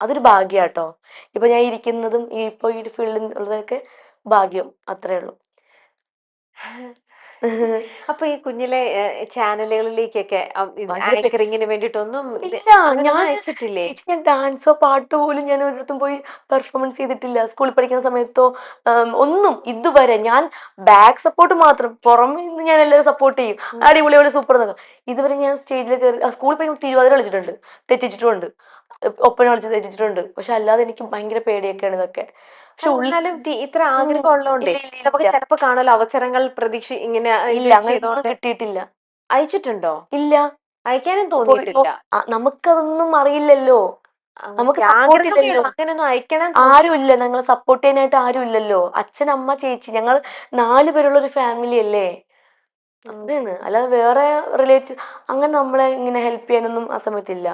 അതൊരു ഭാഗ്യാട്ടോ. ഇപ്പൊ ഞാൻ ഇരിക്കുന്നതും ഇപ്പൊ ഈ ഫീൽഡിൽ ഉള്ളതൊക്കെ ഭാഗ്യം, അത്രേ ഉള്ളൂ. അപ്പൊ ഈ കുഞ്ഞിലെ ചാനലുകളിലേക്കൊക്കെ ഭയങ്കര ആങ്കറിങ്ങിന് വേണ്ടിയിട്ടൊന്നും ഇല്ല, അങ്ങനൊന്നും ഞാൻ അയച്ചിട്ടില്ലേ? ചേച്ചി ഞാൻ ഡാൻസോ പാട്ടോ പോലും ഞാൻ ഒരിടത്തും പോയി പെർഫോമൻസ് ചെയ്തിട്ടില്ല. സ്കൂളിൽ പഠിക്കുന്ന സമയത്തോ ഒന്നും ഇതുവരെ. ഞാൻ ബാക്ക് സപ്പോർട്ട് മാത്രം, പുറമെ നിന്ന് ഞാൻ എല്ലാവരും സപ്പോർട്ട് ചെയ്യും, അടിപൊളി അടിപൊളി സൂപ്പർ എന്നൊക്കെ. ഇതുവരെ ഞാൻ സ്റ്റേജിൽ കയറി സ്കൂളിൽ പോയി തിരുവാതിര കളിച്ചിട്ടുണ്ട്, തെറ്റിച്ചിട്ടുണ്ട്, ഒപ്പന കളിച്ച് തെറ്റിച്ചിട്ടുണ്ട്. പക്ഷെ അല്ലാതെ എനിക്ക് ഭയങ്കര പേടിയൊക്കെയാണ് ഇതൊക്കെ. പക്ഷെ അല്ല, ഉള്ളിൽ എന്നാലും ഇത്ര ആഗ്രഹം ഉള്ളതുകൊണ്ടേ ഇല്ല ഇല്ല നമുക്ക് ഇല്ല ചിലപ്പോ കാണാലോ അവസരങ്ങൾ പ്രതീക്ഷ ഇങ്ങനെ ഇത് ഇല്ല, അങ്ങനെയൊന്നും ചെയ്തോണ്ട്. കിട്ടിയിട്ടില്ല. അയച്ചിട്ടുണ്ടോ? ഇല്ല. അയക്കാനും പോയി തോന്നിയിട്ടില്ല. നമുക്കതൊന്നും അറിയില്ലല്ലോ, നമുക്ക് ഓക്കെ, സപ്പോർട്ട് ആഗ്രഹമേ ഇല്ലല്ലോ. ഉള്ളൂ, അങ്ങനെയൊന്നും അയക്കണം ആരുമില്ല, ഞങ്ങളെ സപ്പോർട്ട് ചെയ്യാനായിട്ട് ആരും ഇല്ലല്ലോ. അച്ഛൻ, അമ്മ, ചേച്ചി, ഞങ്ങൾ 4 പേരുള്ള ഒരു ഫാമിലി അല്ലേ. തോന്നി. അതാണ്, അല്ലാതെ വേറെ റിലേറ്റീവ് അങ്ങനെ നമ്മളെ ഇങ്ങനെ ഹെൽപ്പ് ചെയ്യാനൊന്നും ആ സമയത്തില്ല.